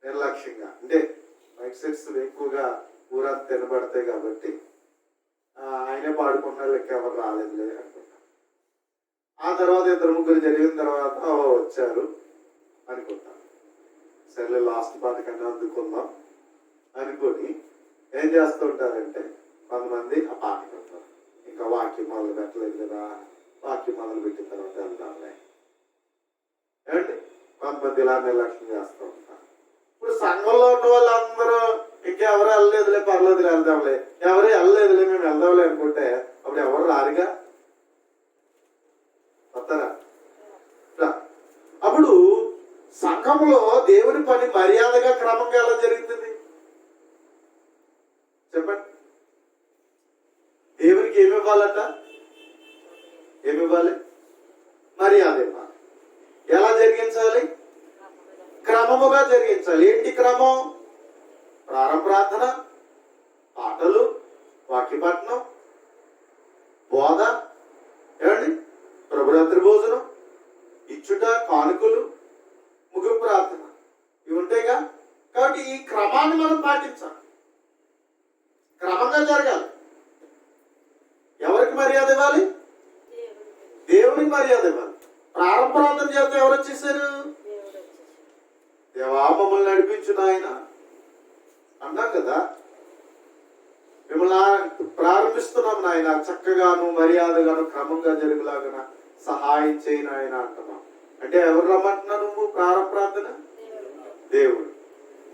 నిర్లక్ష్యంగా. అంటే మైక్ సెట్స్ ఎక్కువగా ఊరంతా తినబడతాయి కాబట్టి ఆయనే పాడుకున్న లెక్క ఎవరు రాలేదులే అనుకుంటాం. ఆ తర్వాత 2-3 జరిగిన తర్వాత వచ్చారు అనుకుంటాం. సరే లాస్ట్ పాట కన్నా అందుకుందాం అనుకొని ఏం చేస్తూ ఉంటారంటే కొంతమంది ఆ పాట పెడతారు. ఇంకా వాక్యం మొదలు పెట్టలేదు కదా, వాక్యం మొదలు పెట్టిన తర్వాత వెళ్దాంలే ఏమంటే కొంతమంది ఇలా నిర్లక్ష్యం చేస్తూ ఉంటారు. ఇప్పుడు సంఘంలో ఉన్న వాళ్ళందరూ ఇంకెవరు వెళ్ళలేదులే, పర్లేదులే, వెళ్దాంలే, ఎవరు వెళ్ళలేదులే, మేము వెళ్దాంలే అనుకుంటే అప్పుడు ఎవరు రారుగా, వస్తారా? అప్పుడు సంఘంలో దేవుని పని మర్యాదగా క్రమంగా ఎలా జరుగుతుంది చెప్పండి? దేవునికి ఏమి ఇవ్వాలట? ఏమి ఇవ్వాలి? మర్యాద ఇవ్వాలి. ఎలా జరిగించాలి? క్రమముగా జరిగించాలి. ఏంటి క్రమం? ప్రారంభార్థన, పాటలు, వాక్యపట్నం, బోధ, ఏమండి, ప్రభురాత్రి భోజనం, ఇచ్చుట, కానుకలు, ముగింపు ప్రార్థన, ఇవి ఉంటాయిగా. కాబట్టి ఈ క్రమాన్ని మనం పాటించాలి, క్రమంగా జరగాలి. ఎవరికి మర్యాద ఇవ్వాలి? దేవునికి మర్యాద ఇవ్వాలి. ప్రారంభార్థన చేస్తే ఎవరు వచ్చేసారు? దేవా మమ్మల్ని నడిపించు నాయన అన్నాం కదా. మిమ్మల్ని ప్రారంభిస్తున్నాం నాయన, చక్కగాను మర్యాదగాను క్రమంగా జరుగులాగా సహాయం చేయను ఆయన అంటున్నాం. అంటే ఎవరు రమ్మంటున్నా నువ్వు? ప్రారంభార్థన దేవుడు.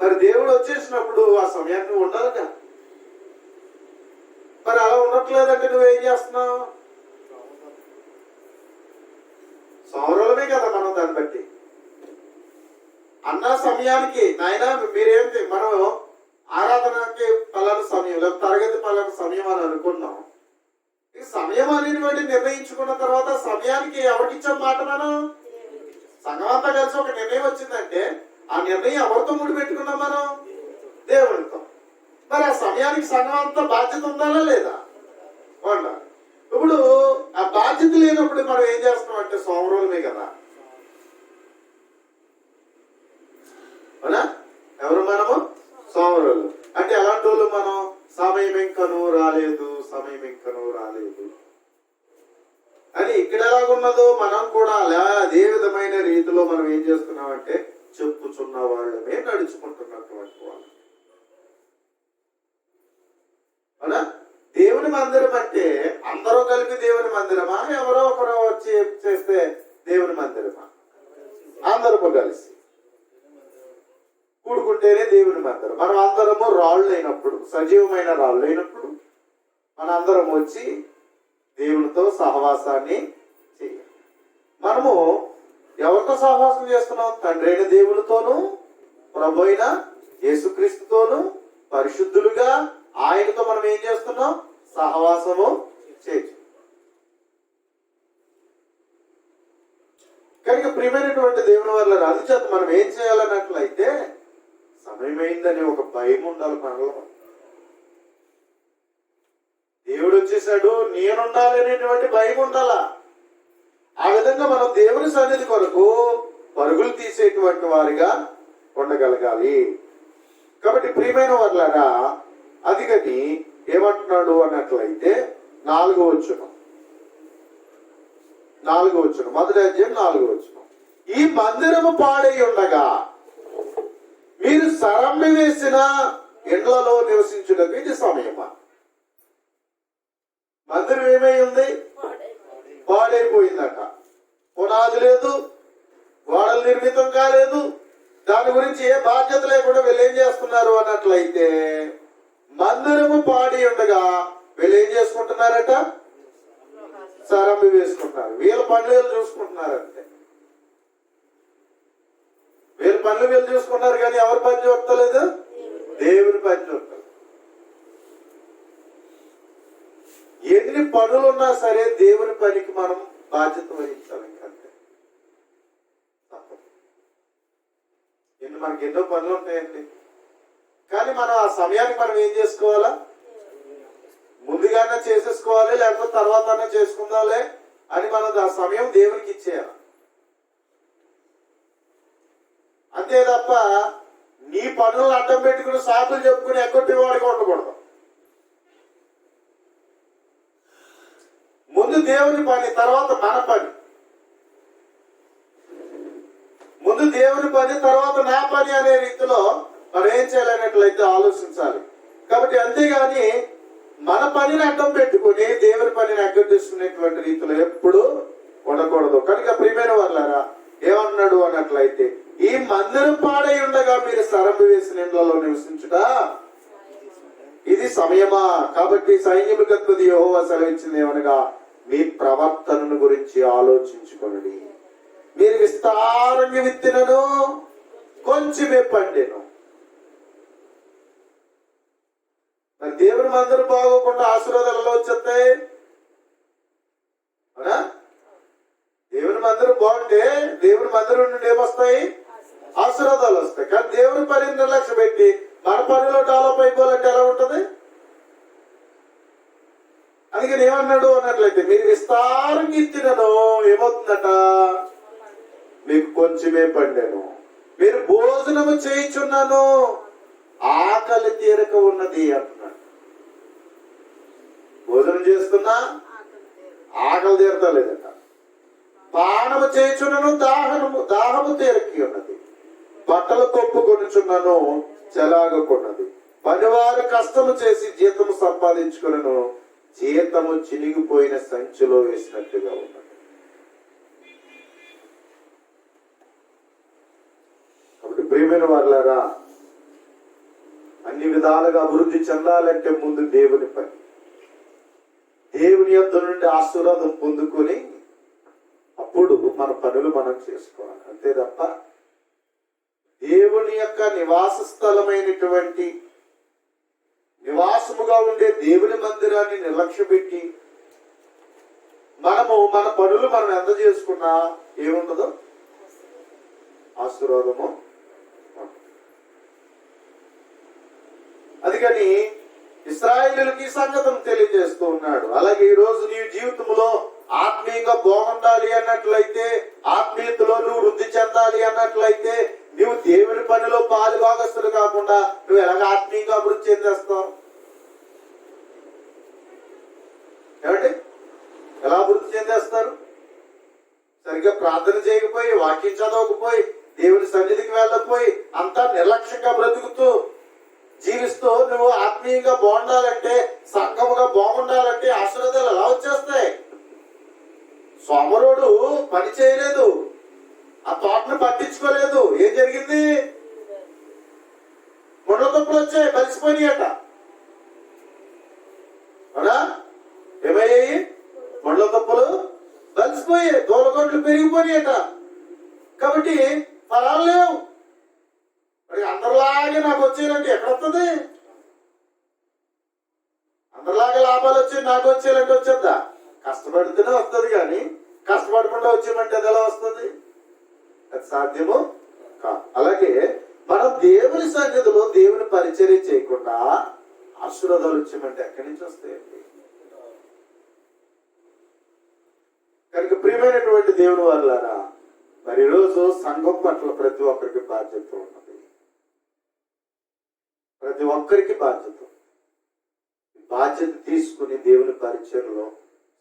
మరి దేవుడు వచ్చేసినప్పుడు ఆ సమయాన్ని ఉండాలిగా. మరి అలా ఉండట్లేదంటే నువ్వేం చేస్తున్నావు? సౌరవమే కదా మనం దాన్ని బట్టి అన్న సమయానికి నాయన మీరేంటి, మనం ఆరాధనకి పలానా సమయం, లేదా తరగతి పలానా సమయం అని అనుకున్నాం. ఈ సమయం అనేటువంటి నిర్ణయించుకున్న తర్వాత సమయానికి ఎవరికి ఇచ్చాం మాట? మనం సంఘం అంతా కలిసి ఒక నిర్ణయం వచ్చిందంటే ఆ నిర్ణయం ఎవరితో ముడిపెట్టుకున్నాం? మనం దేవుడితో. మరి ఆ సమయానికి సంఘం అంతా బాధ్యత ఉండాలా లేదా? ఉండాలి. ఇప్పుడు ఆ బాధ్యత లేనప్పుడు మనం ఏం చేస్తున్నాం అంటే సోమరులమే కదా. అవునా? ఎవరు మనము? సోమరులు. అంటే ఎలాంటి వాళ్ళు మనం? సమయం ఇంకను రాలేదు, సమయం ఇంకను రాలేదు అని ఇక్కడ ఎలాగున్నదో మనం కూడా అదే విధమైన రీతిలో మనం ఏం చేస్తున్నామంటే చెప్పుచున్న వాళ్ళమే నడుచుకుంటున్నటువంటి వాళ్ళు. అవునా? దేవుని మందిరం అంటే అందరూ కలిపి దేవుని మందిరమా? ఎవరో ఒకరు వచ్చి చేస్తే దేవుని మందిరమా? అందరూ కలిసి కూడుకుంటేనే దేవుని మందిరం. మనం అందరము రాళ్ళు అయినప్పుడు, సజీవమైన రాళ్ళు అయినప్పుడు మన అందరం వచ్చి దేవునితో సహవాసాన్ని చేయాలి. మనము ఎవరితో సహవాసం చేస్తున్నాం? తండ్రి అయిన దేవునితోనూ, ప్రభు అయిన యేసుక్రీస్తుతోనూ, పరిశుద్ధులుగా ఆయనతో మనం ఏం చేస్తున్నాం? సహవాసము చేయొచ్చు. కనుక ప్రియమైనటువంటి దేవుని వల్ల అందుచేత మనం ఏం చేయాలన్నట్లయితే సమయమైందని ఒక భయం ఉండాలి మనలో. దేవుడు వచ్చేసాడు, నేనుండాలి అనేటువంటి భయం ఉండాలా. ఆ విధంగా మనం దేవుని సన్నిధి కొరకు పరుగులు తీసేటువంటి వారిగా ఉండగలగాలి. కాబట్టి ప్రియమైన వాళ్ళారా, అదిగని ఏమంటున్నాడు అన్నట్లయితే 4వ వచనం, మొదటి అధ్యాయం 4వ వచనం. ఈ మందిరము పాడై ఉండగా మీరు సరమ్మి వేసిన ఇండ్లలో నివసించుటకు ఇది సమయమా? మందిరం ఏమై ఉంది? పాడైపోయిందట. పునాది లేదు, గోడలు నిర్మితం కాలేదు, దాని గురించి ఏ బాధ్యత లేకుండా వీళ్ళు ఏం చేస్తున్నారు అన్నట్లయితే మందిరము పాడి ఉండగా వీళ్ళు ఏం చేసుకుంటున్నారట? సరమ్మి వేసుకుంటున్నారు. వీళ్ళ పనులు వీళ్ళు చూసుకుంటున్నారు అంతే. వీళ్ళ పనులు వీళ్ళు చూసుకున్నారు కానీ ఎవరి పని చూడలేదు? దేవుని పని చూడలేదు. ఎన్ని పనులున్నా సరే దేవుని పనికి మనం బాధ్యత వహించాలి. ఇంకంతే. మనకి ఎన్నో పనులు ఉంటాయండి. కానీ మనం ఆ సమయానికి మనం ఏం చేసుకోవాలా? ముందుగానే చేసేసుకోవాలి, లేకపోతే తర్వాతనే చేసుకుందాలే అని మనం ఆ సమయం దేవునికి ఇచ్చేయాలి. అంతే తప్ప నీ పనులను అడ్డం పెట్టుకుని సాకులు చెప్పుకుని ఎగ్గొట్టేవాడిగా ఉండకూడదు. ముందు దేవుని పని, తర్వాత మన పని. ముందు దేవుని పని, తర్వాత నా పని అనే రీతిలో మనం ఏం చేయాలన్నట్లయితే ఆలోచించాలి. కాబట్టి అంతేగాని మన పనిని అడ్డం పెట్టుకుని దేవుని పనిని అడ్డం రీతిలో ఎప్పుడు ఉండకూడదు. కనుక ప్రియమైన వాళ్ళారా, ఏమన్నాడు అన్నట్లయితే ఈ మందిరం పాడై ఉండగా మీరు స్థలంపు వేసిన ఇండ్లలో నివసించుట ఇది సమయమా? కాబట్టి సైన్యములకత్తుది యెహోవా సెలవిచ్చింది ఏమనగా, మీ ప్రవర్తనను గురించి ఆలోచించుకొనుడి. మీరు విస్తారంగా విత్తినను కొంచెమే పండెను. మరి దేవుని మందిరం బాగోకుండా ఆశీర్వాదాలు ఎలా వచ్చేస్తాయి? అవునా? దేవుని మందిరం బాగుంటే దేవుని మందిరం నుండి ఏమొస్తాయి? ఆశీర్వాదాలు వస్తాయి. కానీ దేవుని పనిని నిర్లక్ష్య పెట్టి మన పనిలో డెవలప్ అయిపోవాలంటే ఎలా ఉంటది? అందుకని ఏమన్నాడు అన్నట్లయితే, మీరు విస్తారంగా ఇచ్చినను ఏమవుతుందట? మీకు కొంచెమే పండాను. మీరు భోజనము చేయించున్నాను, ఆకలి తీరక ఉన్నది అంటున్నాడు. భోజనం చేస్తున్నా ఆకలి తీరతా లేదట. పానము చేయించున్నాను, దాహము తీరకి ఉన్నది. బట్టలు కొప్పుకొనుచున్నాను, చెలాగకున్నది. పనివారు కష్టము చేసి జీతము సంపాదించుకున్నాను, జీతము చినిగిపోయిన సంచిలో వేసినట్టుగా ఉన్నది. కాబట్టి ప్రియమైన వారులారా, అన్ని విధాలుగా అభివృద్ధి చెందాలంటే ముందు దేవుని పని, దేవుని యొద్ద నుండి ఆశీర్వాదం పొందుకొని అప్పుడు మన పనులు మనం చేసుకోవాలి. అంతే తప్ప దేవుని యొక్క నివాస స్థలమైనటువంటి నివాసముగా ఉండే దేవుని మందిరాన్ని నిర్లక్ష్య పెట్టి మనము మన పనులు మనం ఎంత చేసుకున్నా ఏముండదు? ఆశీర్వాదము. అందుకని ఇశ్రాయేలుకి సంగతిని తెలియజేస్తూ ఉన్నాడు. అలాగే ఈ రోజు నీ జీవితంలో ఆత్మీయంగా బాగుండాలి అన్నట్లయితే, ఆత్మీయతలో నువ్వు వృద్ధి చెందాలి అన్నట్లయితే, నువ్వు దేవుని పనిలో పాలు భాగస్తులు కాకుండా నువ్వు ఎలాగ ఆత్మీయంగా అభివృద్ధి చెందేస్తావు? ఏమండి, ఎలా అభివృద్ధి చెందేస్తారు? సరిగ్గా ప్రార్థన చేయకపోయి, వాక్యం చదవకపోయి, దేవుని సన్నిధికి వెళ్ళకపోయి, అంతా నిర్లక్ష్యంగా బ్రతుకుతూ జీవిస్తూ నువ్వు ఆత్మీయంగా బాగుండాలంటే, సంఘముగా బాగుండాలంటే ఆశీర్వాదాలు ఎలా వచ్చేస్తాయి? సోమరుడు పని చేయలేదు, ఆ తోటను పట్టించుకోలేదు. ఏం జరిగింది? ముళ్ళ తుప్పలు వచ్చాయి, కలిసిపోయినాయట. అవునా? ఏమయ్యాయి? ముళ్ళ తుప్పలు కలిసిపోయాయి, దూలగొడ్లు పెరిగిపోయాయట. కాబట్టి ఫలాలు లేవు. మరి అందరిలాగే నాకు వచ్చేయాలంటే ఎక్కడ వస్తుంది? అందరిలాగే లాభాలు వచ్చి నాకు వచ్చేయాలంటే వచ్చేద్దా? కష్టపడితేనే వస్తుంది, కానీ కష్టపడకుండా వచ్చేయమంటే అది ఎలా వస్తుంది? అది సాధ్యము కాదు. అలాగే మనం దేవుని సన్నిధిలో దేవుని పరిచర్య చేయకుండా ఆశీర్వాదాలు వచ్చేయమంటే ఎక్కడి నుంచి వస్తాయండి? కనుక ప్రియమైనటువంటి దేవుని వాళ్ళారా, మరి ఈరోజు సంఘం పట్ల ప్రతి ఒక్కరికి బాధ్యత ఉన్నది. ప్రతి ఒక్కరికి బాధ్యత తీసుకుని దేవుని పరిచర్యలో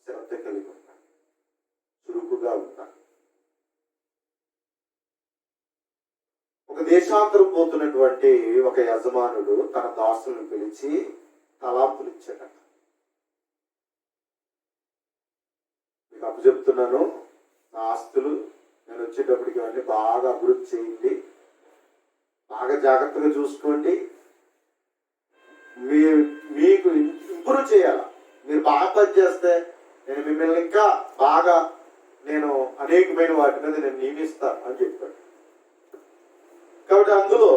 శ్రద్ధ కలిగి ఉంటారు, చురుకుగా ఉంటారు. ఒక దేశాంతరం పోతున్నటువంటి ఒక యజమానుడు తన దాసులను పిలిచి తలాంతులు ఇచ్చాడట. మీకు అప్పచెప్తున్నాను, నా ఆస్తులు నేను వచ్చేటప్పటికి ఇవన్నీ బాగా అభివృద్ధి చేయండి, బాగా జాగ్రత్తగా చూసుకోండి, మీకు ఇంప్రూవ్ చేయాల. మీరు బాగా పని చేస్తే నేను మిమ్మల్ని ఇంకా బాగా అనేకమైన వాటి మీద నేను నియమిస్తాను అని చెప్పాడు. కాబట్టి అందులో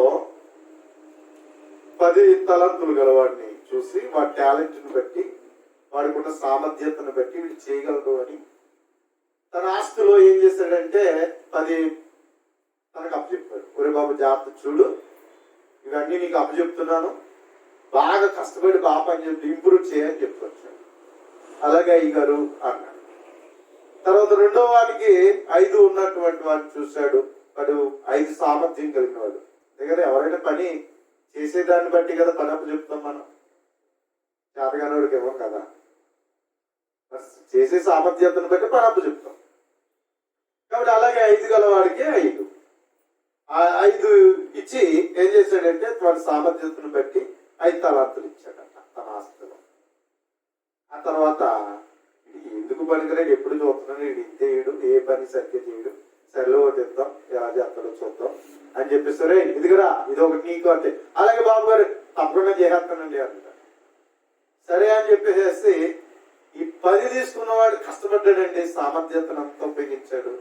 10 తలంతులు గలవాడిని చూసి వాడి టాలెంట్ని బట్టి, వాడికున్న సామర్థ్యతను బట్టి వీడు చేయగలడు అని తన ఆస్తిలో ఏం చేశాడంటే 10 తనకు అప్పచెప్పాడు. ఒరే బాబు, జాగ్రత్త చూడు, ఇవన్నీ నీకు అప్పచెప్తున్నాను, బాగా కష్టపడి బాగా పని చెప్పి ఇంప్రూవ్ చేయని చెప్పుకొచ్చాడు. అలాగే అయ్యగారు అన్నాడు. తర్వాత రెండో వాడికి 5 ఉన్నటువంటి వాడిని చూశాడు. వాడు 5 సామర్థ్యం కలిగిన వాడు. దగ్గర ఎవరైనా పని చేసేదాన్ని బట్టి కదా పని అప్పు చెప్తాం మనం, చేతగానోడికి ఇవ్వం కదా. చేసే సామర్థ్యతను బట్టి పని అప్పు చెప్తాం. కాబట్టి అలాగే 5 గలవాడికి 5 ఇచ్చి ఏం చేశాడంటే వాడి సామర్థ్యతను బట్టి 5 తలాంతులు ఇచ్చాడట తన ఆస్తిలో. ఆ తర్వాత ఎందుకు పనికిరాడు, ఎప్పుడు చూస్తున్నాడు, వీడు ఇంతేయడు, ఏ పని సరిగ్గా చేయడు, సరేలో ఒకటి ఇద్దాం, ఎలా చేస్తాడో చూద్దాం అని చెప్పేసరే ఇదిగరా ఇది ఒకటి నీకు అంటే, అలాగే బాబు గారు తప్పకుండా చేసేస్తానండి అంట. సరే అని చెప్పేసి ఈ 10 తీసుకున్నవాడు కష్టపడ్డాడండి, సామర్థ్యతను అంతా ఉపయోగించాడు.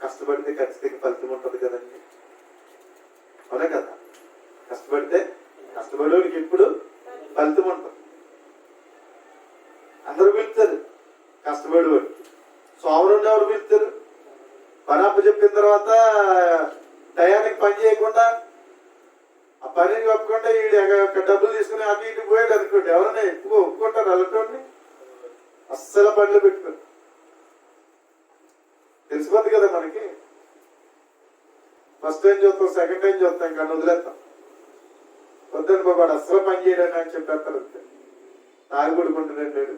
కష్టపడితే ఖచ్చితంగా ఫలితం ఉంటుంది కదండి, అవునే కదా? కష్టపడేవాడికి ఎప్పుడు ఫలితం ఉంటుంది. అందరూ పిలుస్తారు కష్టపడేవాడు. సోమరుణ్ణి ఎవరు పిలుస్తారు? పని అప్పు చెప్పిన తర్వాత టయానికి పని చేయకుండా, ఆ పనిని ఒప్పుకుంటే వీడు డబ్బులు తీసుకుని అటు ఇటు పోయాడు అనుకోండి, ఎవరైనా ఎక్కువ ఒప్పుకుంటారు అలాంటి అస్సలు పనిలో పెట్టుకోండి. తెలిసిపోద్ది కదా మనకి. ఫస్ట్ టైం చూస్తాం, సెకండ్ టైం చూస్తాం, ఇంకా వదిలేస్తాం. వద్దని బాబాడు అస్సలు పని చేయడానికి అని చెప్పేస్తారు. అంతే తాగి పడుకుంటున్నాడు,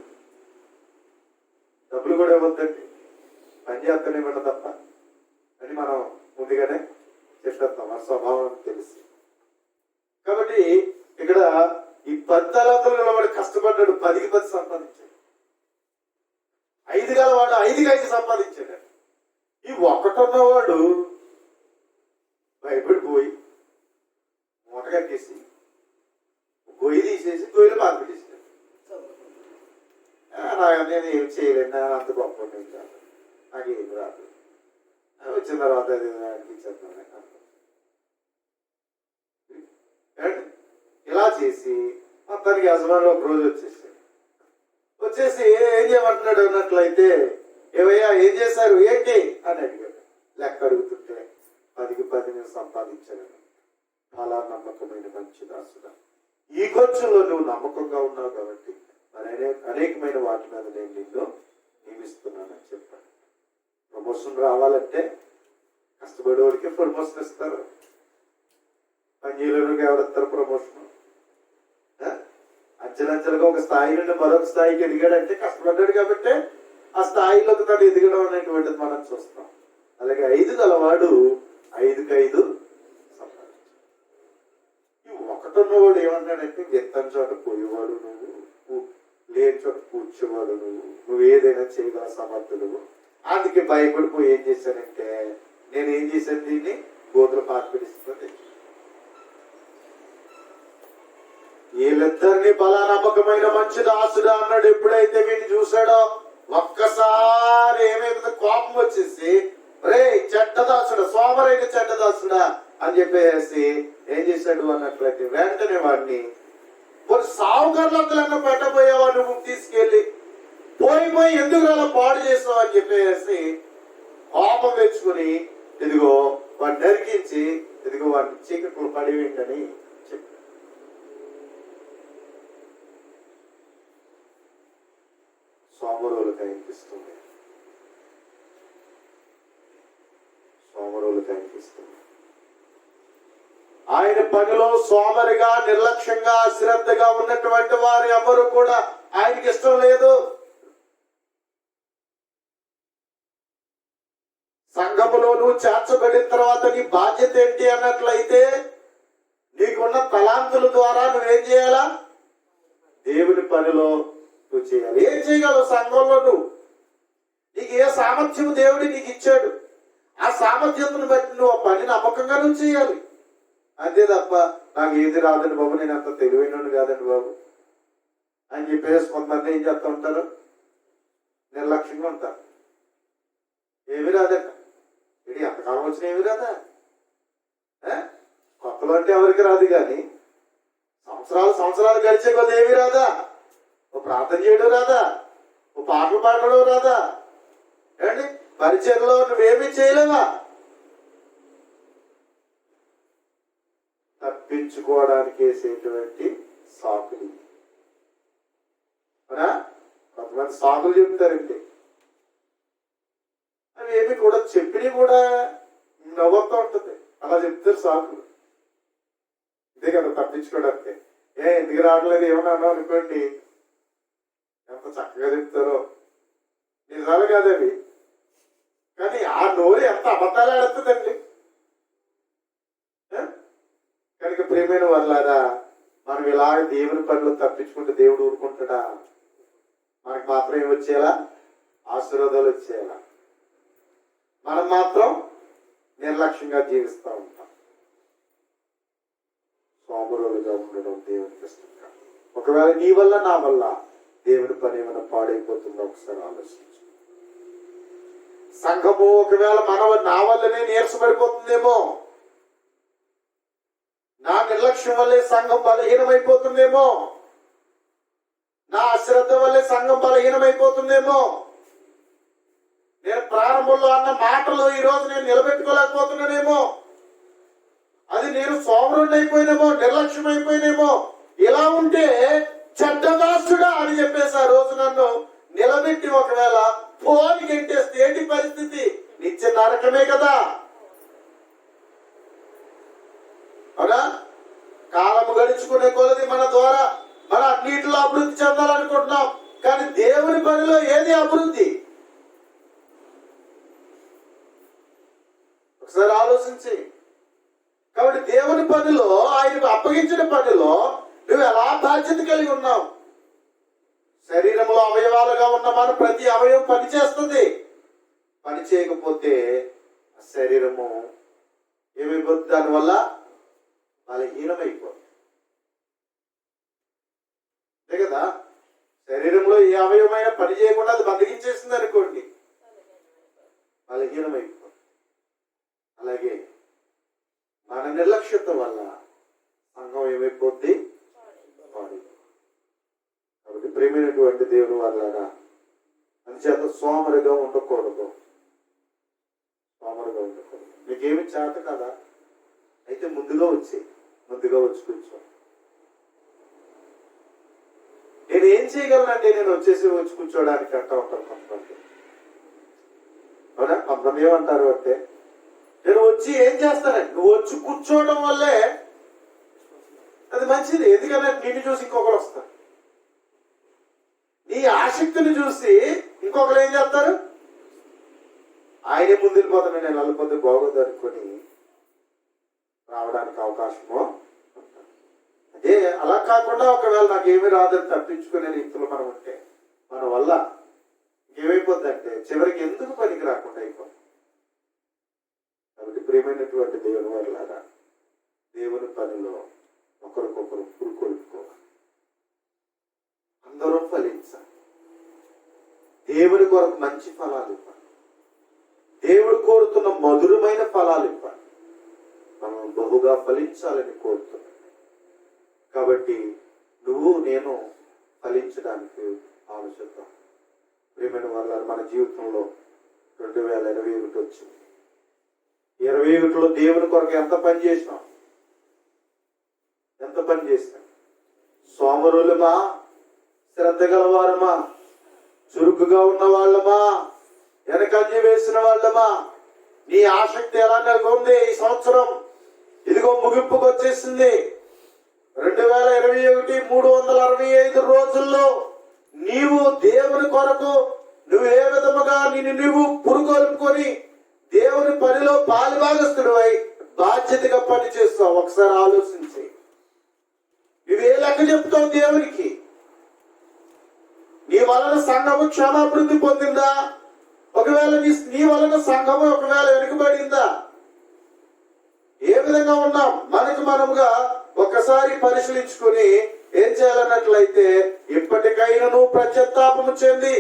డబ్బులు కూడా ఇవ్వద్దండి, పని చేస్తానే ఇవ్వండి తప్ప అని మనం ముందుగానే చెప్పేస్తాం, మన స్వభావం తెలిసి. కాబట్టి ఇక్కడ ఈ 10 తలాంతులలో వాడు కష్టపడ్డాడు, 10కి 10 సంపాదించాడు. 5 గలవాడు 5కి 5 సంపాదించాడు. ఈ 1 ఉన్నవాడు భయపడిపోయి మూట కట్టేసి గొయ్యి తీసేసి గొయ్యిలో బాధ పెట్టేసాడు. నేను ఏం చేయలేను, అంత గొప్ప కాదు, నాకు ఏం రాదు, వచ్చిన తర్వాత ఇలా చేసి మొత్తానికి యజమానులు ఒక రోజు వచ్చేసి ఏం చేయమంటున్నాడు అన్నట్లయితే, ఏవయ్యా ఏం చేశారు ఏంటి అని అడిగాడు. లెక్క అడుగుతుంటే 10కి 10 నేను సంపాదించాను, చాలా నమ్మకమైన మంచి దాసుడా, ఈ కొంచెంలో నువ్వు నమ్మకంగా ఉన్నావు కాబట్టి మరి అనేకమైన వాటి మీద నేను నిన్ను నియమిస్తున్నానని చెప్పాను. ప్రమోషన్ రావాలంటే కష్టపడేవాడికి ప్రమోషన్ ఇస్తారు, పనిచేయడానికి ఎవరిస్తారు ప్రమోషన్? అంచెలంచెలుగా ఒక స్థాయి నుండి మరొక స్థాయికి ఎదిగాడంటే కష్టపడ్డాడు కాబట్టి ఆ స్థాయిలోకి తను ఎదగడం అనేటువంటిది మనం చూస్తాం. అలాగే 5 గలవాడు 5కి 5 సంపాదించాడు. ఈ 1 ఉన్నవాడు ఏమన్నాడంటే, ఎత్తని చోట పోయేవాడు నువ్వు, లేని చోట కూర్చోవాడు నువ్వు ఏదైనా చేయగల సమర్థులు. అందుకే భయపడిపోయి ఏం చేశానంటే, నేను ఏం చేశాను, దీన్ని గోతులు పార్పిడిస్తుంది. వీళ్ళిద్దరిని బలా నమ్మకమైన మంచి దాసుడా అన్నాడు. ఎప్పుడైతే వీడిని చూశాడో ఒక్కసారి ఏమైతే కోపం వచ్చేసి, రే చెడ్డదాసుడా, సోమరైన చెడ్డదాసుడా అని చెప్పేసి ఏం చేశాడు అన్నట్లయితే, వెంటనే వాడిని సావుకారులందరూ పెట్టబోయేవా నువ్వు తీసుకెళ్ళి పోయి ఎందుకు అలా పాడు చేసావు అని చెప్పేసి కోపం తెచ్చుకుని ఇదిగో వాడిని నరికించి ఇదిగో వాడిని చీకట్లు పడివేంటని చెప్పాడు. సోమరులకు అనిపిస్తుంది, ఆయన పనిలో సోమరిగా నిర్లక్ష్యంగా అశ్రద్ధగా ఉన్నటువంటి వారు ఎవరు కూడా ఆయనకి ఇష్టం లేదు. సంఘములో నువ్వు చేర్చబడిన తర్వాత నీ బాధ్యత ఏంటి అన్నట్లయితే, నీకున్న తలాంతుల ద్వారా నువ్వేం చేయాలా? దేవుని పనిలో నువ్వు చేయాలి. ఏం చేయగలవు సంఘంలో? నీకు ఏ సామర్థ్యం దేవుడి నీకు ఇచ్చాడు, ఆ సామర్థ్యతను బట్టి నువ్వు ఆ పని నమ్మకంగా నువ్వు చేయాలి. అంతే తప్ప నాకు ఏది రాదండి బాబు, నేను అంత తెలివైనోడు కాదండి బాబు అని చెప్పేసి కొంతమంది ఏం చేస్తూ ఉంటారు, నిర్లక్ష్యంగా ఉంటారు. ఏమి రాదట, ఇది ఎంతకాలం వచ్చినా ఏమి రాదా? కొత్తలో అంటే ఎవరికి రాదు, కానీ సంవత్సరాలు గడిచే కొద్ది ఏమి రాదా? ఓ ప్రార్థన చేయడం రాదా? ఓ పాటలు పాడడం రాదా? ఏమండి పరిచయంలో నువ్వేమీ చేయలేవా? తప్పించుకోవడానికి వేసేటువంటి సాకులు. కొంతమంది సాకులు చెప్తారండి, అవి ఏమి కూడా చెప్పినవి కూడా నవ్వుతూ ఉంటుంది. అలా చెప్తారు సాకులు. ఇదే కదా తప్పించుకోవడానికి. ఎందుకు రావట్లేదు ఏమన్నా అన్నావు అనుకోండి, ఎంత చక్కగా చెప్తారో. నిజాలు కాదవి, కానీ ఆ నోరు ఎంత అబద్ధాలు ఆడుతుందండి. కనుక ప్రియమైన వాళ్ళారా, మనం ఇలాగ దేవుని పనులు తప్పించుకుంటే దేవుడు ఊరుకుంటాడా? మనకు మాత్రం ఏమి వచ్చేయాలా? ఆశీర్వాదాలు వచ్చేయాలా? మనం మాత్రం నిర్లక్ష్యంగా జీవిస్తూ ఉంటాం. సోమరులుగా ఉండడం దేవునికి ఇష్టం కాదు. ఒకవేళ నీ వల్ల నా వల్ల దేవుని పని ఏమైనా పాడైపోతుందో ఒకసారి ఆలోచించు. సంఘము ఒకవేళ నా వల్లనే నీరసపడిపోతుందేమో, నా నిర్లక్ష్యం వల్లే సంఘం బలహీనమైపోతుందేమో, నా అశ్రద్ధ వల్లే సంఘం బలహీనమైపోతుందేమో, నేను ప్రారంభంలో అన్న మాటలు ఈ రోజు నేను నిలబెట్టుకోలేకపోతున్నానేమో, అది నేను సోమరుణ్ణి అయిపోయినేమో, నిర్లక్ష్యం అయిపోయినేమో. ఇలా ఉంటే చెడ్డదాసుడా అని చెప్పేసి ఆ రోజు నన్ను నిలబెట్టి ఒకవేళ పోని గెంటేస్తే ఏంటి పరిస్థితి? నిత్య నరకమే కదా. అవునా? కాలము గడుచుకునే కొలది మన ద్వారా మన అన్నిటిలో అభివృద్ధి చెందాలనుకుంటున్నాం, కానీ దేవుని పనిలో ఏది అభివృద్ధి? ఒకసారి ఆలోచించి. కాబట్టి దేవుని పనిలో, ఆయనకు అప్పగించిన పనిలో నువ్వు ఎలా బాధ్యత కలిగి ఉన్నావు? శరీరంలో అవయవాలుగా ఉన్న మన ప్రతి అవయవం పనిచేస్తుంది. పని చేయకపోతే శరీరము ఏమైపోతుంది? దానివల్ల బలహీనమైపోతుంది. అంతే కదా? శరీరంలో ఏ అవయవమైనా పని చేయకుండా అది బతికించేసింది అనుకోండి, బలహీనమైపోతుంది. అలాగే మన నిర్లక్ష్యత వల్ల సంఘం ఏమైపోద్ది? కాబట్టి ప్రేమైనటువంటి దేవుని వాళ్ళగా అందుచేత సోమరిగా ఉండకూడదు. సోమరిగా ఉండకూడదు. మీకేమి చేత కదా అయితే ముందుగా వచ్చి కూర్చో. నేను ఏం చేయగలనంటే నేను వచ్చి కూర్చోడానికి అంటూ ఉంటాను కొంతమంది. అవునా? కొంతమంది ఏమంటారు అంటే, నేను వచ్చి ఏం చేస్తానండి? నువ్వు వచ్చి కూర్చోవడం వల్లే అది మంచిది. ఎందుకంటే నిన్ను చూసి ఇంకొకరు వస్తారు. నీ ఆసక్తిని చూసి ఇంకొకరు ఏం చేస్తారు? ఆయనే ముందు వెళ్ళిపోతాను, నేను వెళ్ళిపోతే బాగోదు అనుకొని రావడానికి అవకాశమో. అదే అలా కాకుండా ఒకవేళ నాకు ఏమీ రాదని తప్పించుకునే రీతిలో మనం ఉంటే మన వల్ల ఏమైపోద్దంటే చివరికి ఎందుకు పనికి రాకుండా అయిపోతుంది. కాబట్టి ప్రియమైనటువంటి దేవుని వారిలాగా దేవుని పనిలో ఒకరికొకరు పురుకొల్పుకోవాలి. అందరూ ఫలించాలి. దేవుని కొరకు మంచి ఫలాలు ఇవ్వాలి. దేవుడు కోరుతున్న మధురమైన ఫలాలు ఇవ్వాలి. మనం బహుగా ఫలించాలని కోరుతున్నాం. కాబట్టి నువ్వు నేను ఫలించడానికి ఆలోచిద్దాం. ప్రియమైన వాళ్ళ మన జీవితంలో 2021 వచ్చింది. 21లో దేవుని కొరకు ఎంత పని చేసినాం? సోమరులమా, శ్రద్ధ గలవారమా, చురుకుగా ఉన్న వాళ్ళమా, వెనకంజ వేసిన వాళ్ళమా? నీ ఆసక్తి ఎలా నెలకొంది? ఈ సంవత్సరం ఇదిగో ముగింపుకు వచ్చేసింది. 2021 365 రోజుల్లో నీవు దేవుని కొరకు నువ్వు ఏ విధముగా నువ్వు పురుగొల్పుకొని దేవుని పనిలో పాలుభాగస్తుడివై బాధ్యతగా పని చేస్తావు. ఒకసారి ఆలోచించి నువ్వే లెక్క చెప్తావు దేవునికి? నీ వలన సంఘము క్షమాభివృద్ధి పొందిందా? ఒకవేళ నీ వలన సంఘము ఒకవేళ వెనుకబడిందా? ఏ విధంగా ఉన్నాం? మనకు మనముగా ఒకసారి పరిశీలించుకుని ఏం చేయాలన్నట్లయితే, ఇప్పటికైనా నువ్వు పశ్చాత్తాపము చెంది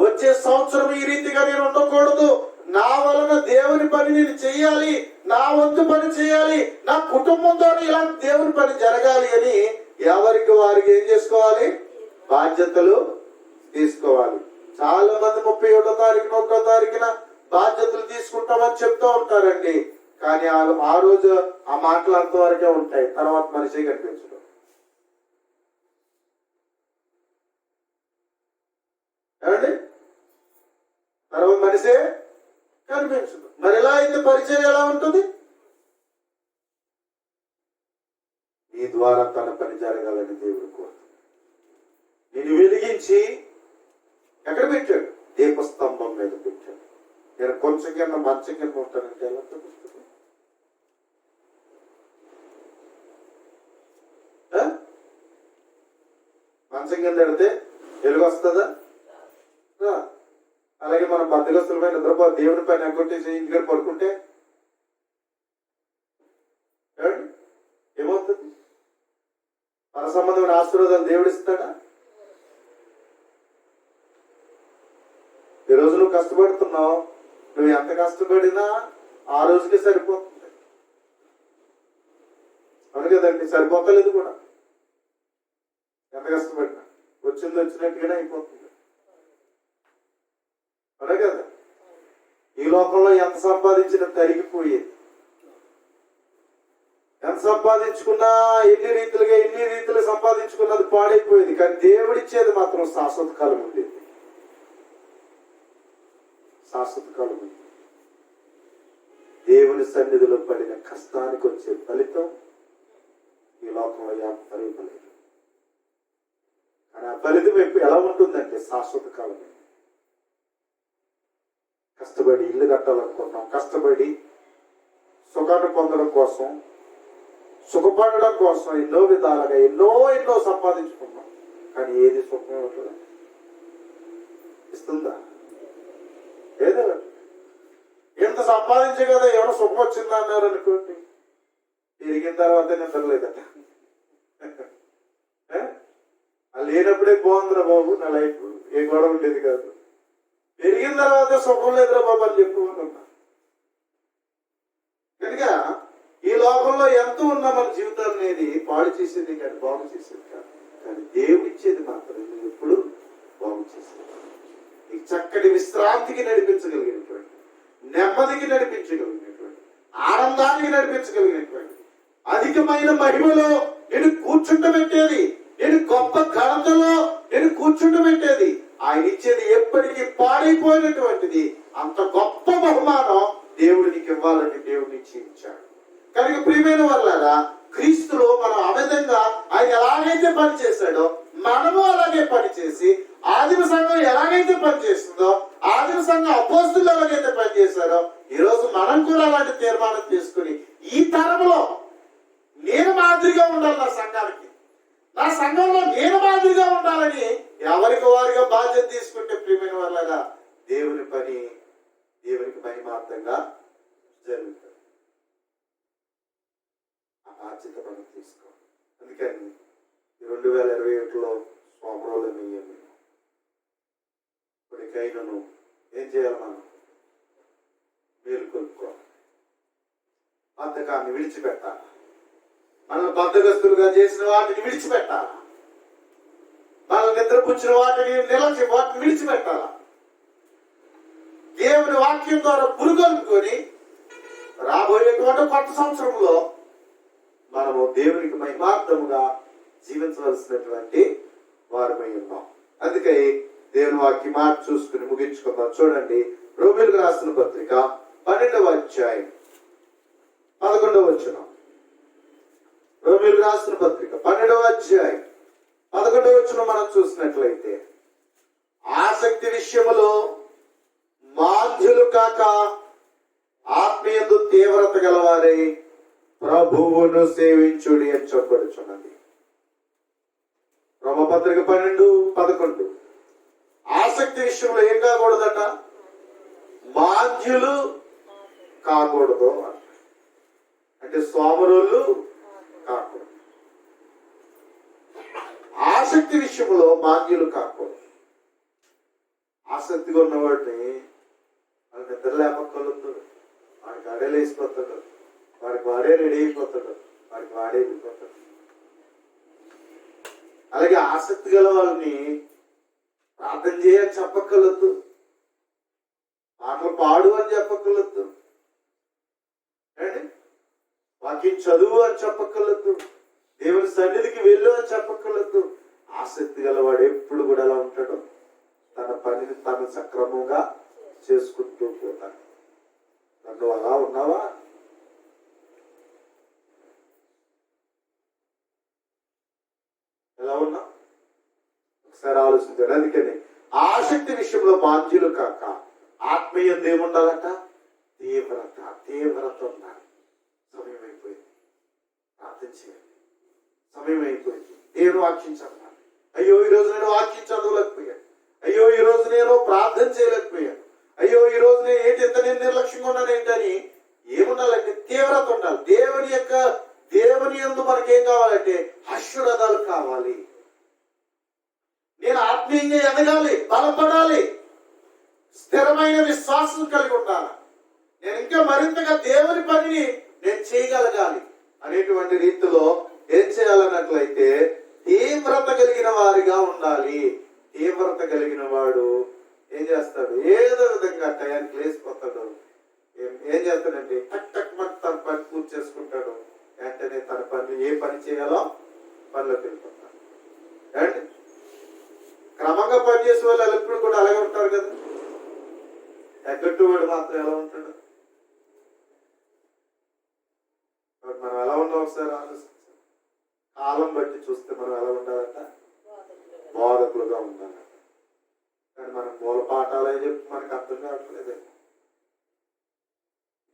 వచ్చే సంవత్సరం ఈ రీతిగా నేను ఉండకూడదు, నా వలన దేవుని పని నేను చెయ్యాలి, నా వంతు పని చేయాలి, నా కుటుంబంతో ఇలాంటి దేవుని పని జరగాలి అని ఎవరికి వారికి ఏం చేసుకోవాలి? బాధ్యతలు తీసుకోవాలి. చాలా మంది 31వ తారీఖున 1వ తారీఖున బాధ్యతలు తీసుకుంటామని చెప్తూ ఉంటారండి. కానీ ఆ రోజు ఆ మాటలు అంతవరకే ఉంటాయి. తర్వాత మనిషి కనిపించడం. ఏమండి? తర్వాత మనిషే కనిపించదు. మరి ఎలా అయితే పరిచయం ఎలా ఉంటుంది? నీ ద్వారా తన పని జరగాలని దేవుడు కోరుతాడు. నిన్ను వెలిగించి ఎక్కడ పెట్టాడు? దీపస్తంభం మీద పెట్టాడు. నేను కొంచెం కింద మంచం కింద ఉంటానంటే ఎలా తెలుస్తుంది? మంచం కింద పెడితే వెలుగు వస్తుందా? అలాగే మనం బద్దగస్తుల పైన నిద్రపో దేవుని పైన ఎగ్గొట్టేసి ఇంటికి పడుకుంటే పర సంబంధమైన ఆశీర్వాదాలు దేవుడు ఇస్తాడా? ఈరోజు నువ్వు కష్టపడుతున్నావు, నువ్వు ఎంత కష్టపడినా ఆ రోజుకి సరిపోతుంది. అవును కదండి, సరిపోతలేదు కూడా. ఎంత కష్టపడినా వచ్చింది వచ్చినట్టుగానే అయిపోతుంది. అవునా కదా? ఈ లోకంలో ఎంత సంపాదించినా తరిగిపోయేది, ఎంత సంపాదించుకున్నా ఎన్ని రీతులు సంపాదించుకున్నది పాడైపోయేది. కానీ దేవుడిచ్చేది మాత్రం శాశ్వత కాలం ఉండేది. శాశ్వత కాలం ఉంది. దేవుని సన్నిధిలో పడిన కష్టానికి వచ్చే ఫలితం ఈ లోకంలో ఫలింపలేదు. కానీ ఆ ఫలితం ఎలా ఉంటుందంటే శాశ్వత కాలం. కష్టపడి ఇల్లు కట్టాలనుకుంటున్నాం, కష్టపడి సుఖాన్ని పొందడం కోసం, సుఖపడడం కోసం ఎన్నో విధాలుగా ఎన్నో సంపాదించుకున్నాం. కానీ ఏది సుఖం ఇవ్వట్లేదు. ఇస్తుందా? ఏదో ఎంత సంపాదించే కదా ఏమైనా సుఖం వచ్చిందా అన్నారు అనుకోండి, పెరిగిన తర్వాత నిద్రలేదట. లేనప్పుడే బాగుందిరా బాబు నా లైఫ్, ఏ గొడవ ఉండేది కాదు. పెరిగిన తర్వాత సుఖం లేదురా బాబు అని చెప్పుకుంటున్నా. కనుక ఈ లోకంలో ఎంత ఉన్నా మన జీవితం అనేది పాడు చేసేది కానీ బాగు చేసేది కాదు. కానీ దేవుడిచ్చేది మాత్రం నువ్వు ఎప్పుడు బాగు చేసేది. నీకు చక్కటి విశ్రాంతికి నడిపించగలిగినటువంటి, నెమ్మదికి నడిపించగలిగినటువంటి, ఆనందానికి నడిపించగలిగినటువంటి, అధికమైన మహిమలో నేను కూర్చుండబెట్టేది, నేను గొప్ప ఘనతలో నేను కూర్చుండబెట్టేది, ఆయన ఇచ్చేది ఎప్పటికీ పాడైపోయినటువంటిది. అంత గొప్ప బహుమానం దేవుడు నీకు ఇవ్వాలని దేవుడు నిశ్చయించాడు. కనుక ప్రియమైన వాళ్ళారా, క్రీస్తులో మనం అమితంగా ఆయన ఎలాగైతే పనిచేశాడో మనము అలాగే పనిచేసి, ఆదిమ సంఘం ఎలాగైతే పనిచేస్తుందో, ఆదిమ సంఘం అపోస్తులు ఎలాగైతే పనిచేశారో, ఈరోజు మనం కూడా అలాంటి తీర్మానం చేసుకుని ఈ తరంలో నేను మాదిరిగా ఉండాలి, నా సంఘంలో నేను మాదిరిగా ఉండాలని ఎవరికి వారిగా బాధ్యత తీసుకుంటే ప్రియమైన వాళ్ళగా దేవునికి మహిమార్థంగా జరుగుతుంది. ఆ బాధ్యత మనం తీసుకోవాలి. అందుకని 2021లో సోమరోలు మేము ఇప్పటికైనాను ఏం చేయాలి? మనం మేలుకొల్పుకోవాలి, బద్ధకాన్ని విడిచిపెట్టాలి, మనల్ని బద్ధకస్తులుగా చేసిన వాటిని విడిచిపెట్టాలి, మనల్ని నిద్రపుచ్చిన వాటిని విడిచిపెట్టాలి. దేవుని వాక్యం ద్వారా పురుగొల్పుకొని రాబోయేటువంటి కొత్త సంవత్సరంలో మనము దేవునికి మహిమార్థముగా జీవించవలసినటువంటి వారమై ఉన్నాం. అందుకే దేవుని వాక్య మాట చూసుకుని ముగించుకుందాం. చూడండి, రోమీయులకు రాసిన పత్రిక 12వ అధ్యాయం 11వ వచనం. రోమీయులకు రాసిన పత్రిక 12వ అధ్యాయం 11వ వచనం మనం చూసినట్లయితే, ఆసక్తి విషయములో మాంద్యులు కాక ఆత్మీయందు తీవ్రత గలవారై ప్రభువును సేవించుడి అని చెప్పబడుచున్నది. రోమపత్రిక 12:11. ఆసక్తి విషయంలో ఏం కాకూడదట? మాంద్యులు కాకూడదు అంటే సోమరులు కాకూడదు. ఆసక్తి విషయంలో మాంద్యులు కాకూడదు. ఆసక్తిగా ఉన్నవాడిని వాడిని నిద్ర లేపక్కలొద్దు, వాడికి వాడే లేచిపోతాడు, వాడికి వాడే రెడీ అయిపోతాడు, వాడికి వాడే వెళ్ళిపోతాడు. అలాగే ఆసక్తి గల వాళ్ళని ప్రార్థన చేయని చెప్పక్కర్లొద్దు, పాటలు పాడు అని చెప్పక్కర్లొద్దు, వాక్యం చదువు అని చెప్పక్కర్లొద్దు, దేవుని సన్నిధికి వెళ్ళు అని చెప్పక్కర్లొద్దు. ఆసక్తి గలవాడు ఎప్పుడు కూడా ఎలా ఉంటాడు? తన పనిని తను సక్రమంగా చేసుకుంటూ పోతాడు. నన్ను అలా ఉన్నావా? ఎలా ఉన్నా ఒకసారి ఆలోచించాడు. అందుకని ఆసక్తి విషయంలో బాధ్యులు కాక ఆత్మీయం ఏముండాలట? తీవ్రత ఉండాలి. సమయం అయిపోయింది, ప్రార్థన చేయండి. సమయం అయిపోయింది, నేను వాక్యం చదవాలి. అయ్యో ఈరోజు నేను వాక్యం చదవలేకపోయాను, అయ్యో ఈ రోజు నేను ప్రార్థన చేయలేకపోయాను, అయ్యో ఈ రోజు నేను ఎంత నేను నిర్లక్ష్యంగా ఉన్నాను ఏంటని ఏముండాలంటే తీవ్రత ఉండాలి. దేవుని యందు మనకేం కావాలంటే అశ్వరథాలు కావాలి, నేను ఆత్మీయంగా ఎదగాలి, బలపడాలి, స్థిరమైన విశ్వాసం కలిగి ఉండాలి, నేను ఇంకా మరింతగా దేవుని పనిని నేను చేయగలగాలి అనేటువంటి రీతిలో ఏం చేయాలన్నట్లయితే తీవ్రత కలిగిన వారిగా ఉండాలి. తీవ్రత కలిగిన వాడు ఏం చేస్తాడు? ఏదో విధంగా టయానికి లేచిపోతాడు. ఏం చేస్తాడంటే టక్ టక్ మట్ తన పని పూర్తి చేసుకుంటాడు. వెంటనే తన పని ఏ పని చేయాలో పనిలోకి వెళ్ళిపోతాడు. అండ్ క్రమంగా పనిచేసే వాళ్ళు ఎప్పుడు కూడా అలాగే ఉంటారు కదా. ఎగ్గట్టువాడు మాత్రం ఎలా ఉంటాడు? మనం ఎలా ఉన్నాం ఒకసారి ఆలోచించాలి. కాలం బట్టి చూస్తే మనం ఎలా ఉండాలంట? బోధకులుగా ఉండాలంట. కానీ మనం మూల పాఠాలు అని చెప్పి మనకు అర్థం కావట్లేదు.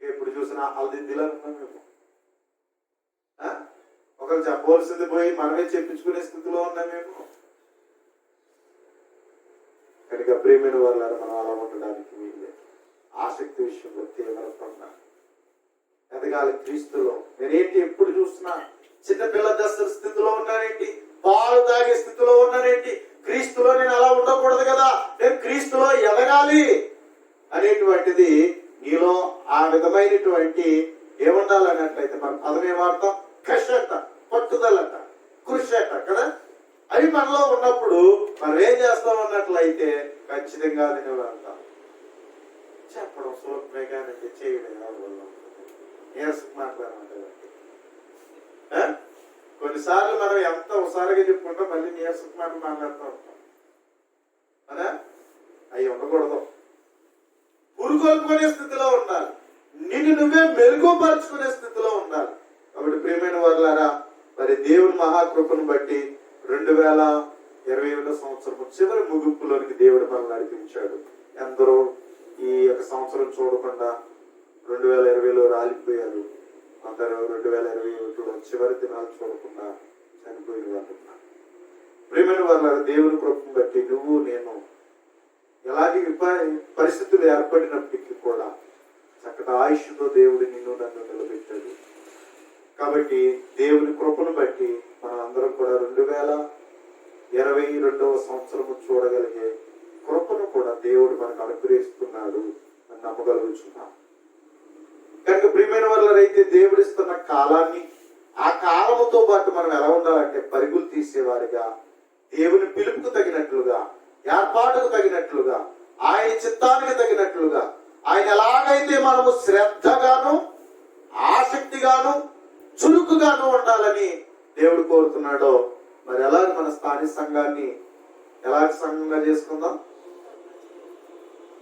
ఎప్పుడు చూసినా అల్దిద్దిలా ఉన్నాం మేము. ఒకరు చెప్పవలసింది పోయి మనమే చెప్పించుకునే స్థితిలో ఉన్నాం మేము. కనుక ప్రియమైన వాళ్ళని మనం అలా ఉండడానికి వీళ్ళే. ఆసక్తి విషయంలో తీవ్రత ఉండాలి, ఎదగాలి క్రీస్తులో. నేనేంటి ఎప్పుడు చూస్తున్నా చిన్నపిల్ల దశ స్థితిలో ఉన్నానేంటి, పాలు తాగే స్థితిలో ఉన్నానేంటి, క్రీస్తులో నేను అలా ఉండకూడదు కదా, నేను క్రీస్తులో ఎదగాలి అనేటువంటిది నీలో ఆ విధమైనటువంటి ఏముండాలన్నట్లయితే మనం పదమే వాడతాం, కషట, పట్టుదలట, కృషట కదా. అవి మనలో ఉన్నప్పుడు మనం ఏం చేస్తాం అన్నట్లయితే ఖచ్చితంగా నేను వెళ్తాం. చెప్పడం సులభమే కానీ చేయడం నీరసకు మాట్లాడమంటే కొన్నిసార్లు మనం ఎంత ఒకసారిగా చెప్పుకుంటాం, మళ్ళీ నీరసకు మాట్లాడుతూ ఉంటాం. అనా అవి ఉండకూడదు. పురుగొల్పుకునే స్థితిలో ఉండాలి, నిన్ను నువ్వే మెరుగుపరుచుకునే స్థితిలో ఉండాలి. కాబట్టి ప్రియమైన వాళ్ళారా, మరి దేవుని మహాకృపను బట్టి 2021 సంవత్సరం చివరి ముగింపులోనికి దేవుడు మనల్ని నడిపించాడు. ఎందరో ఈ యొక్క సంవత్సరం చూడకుండా 2020లో రాలిపోయారు. అందరూ 2021లో చివరి దినాలు చూడకుండా చనిపోయిన వాళ్ళు. ప్రియమైన వాళ్ళ దేవుని కృపను బట్టి నువ్వు నేను ఎలాంటి పరిస్థితులు ఏర్పడినప్పటికీ కూడా చక్కటి ఆయుష్తో దేవుడు నిన్ను నన్ను నిలబెట్టాడు. కాబట్టి దేవుని కృపను బట్టి మనం అందరం కూడా 2022వ సంవత్సరము చూడగలిగే కృపను కూడా దేవుడు మనకు అనుగ్రహిస్తున్నాడు అని నమ్మగలుగుతున్నాం. కనుక ప్రియమైన వాళ్ళైతే దేవుడిస్తున్న కాలాన్ని, ఆ కాలముతో పాటు మనం ఎలా ఉండాలంటే పరుగులు తీసేవారిగా, దేవుని పిలుపుకు తగినట్లుగా, ఏర్పాటుకు తగినట్లుగా, ఆయన చిత్తానికి తగినట్లుగా, ఆయన ఎలాగైతే మనము శ్రద్ధగాను ఆసక్తిగాను చురుకుగాను ఉండాలని దేవుడు కోరుతున్నాడో, మరి ఎలాగ మన స్థానిక సంఘాన్ని ఎలాగ సంఘంగా చేసుకుందాం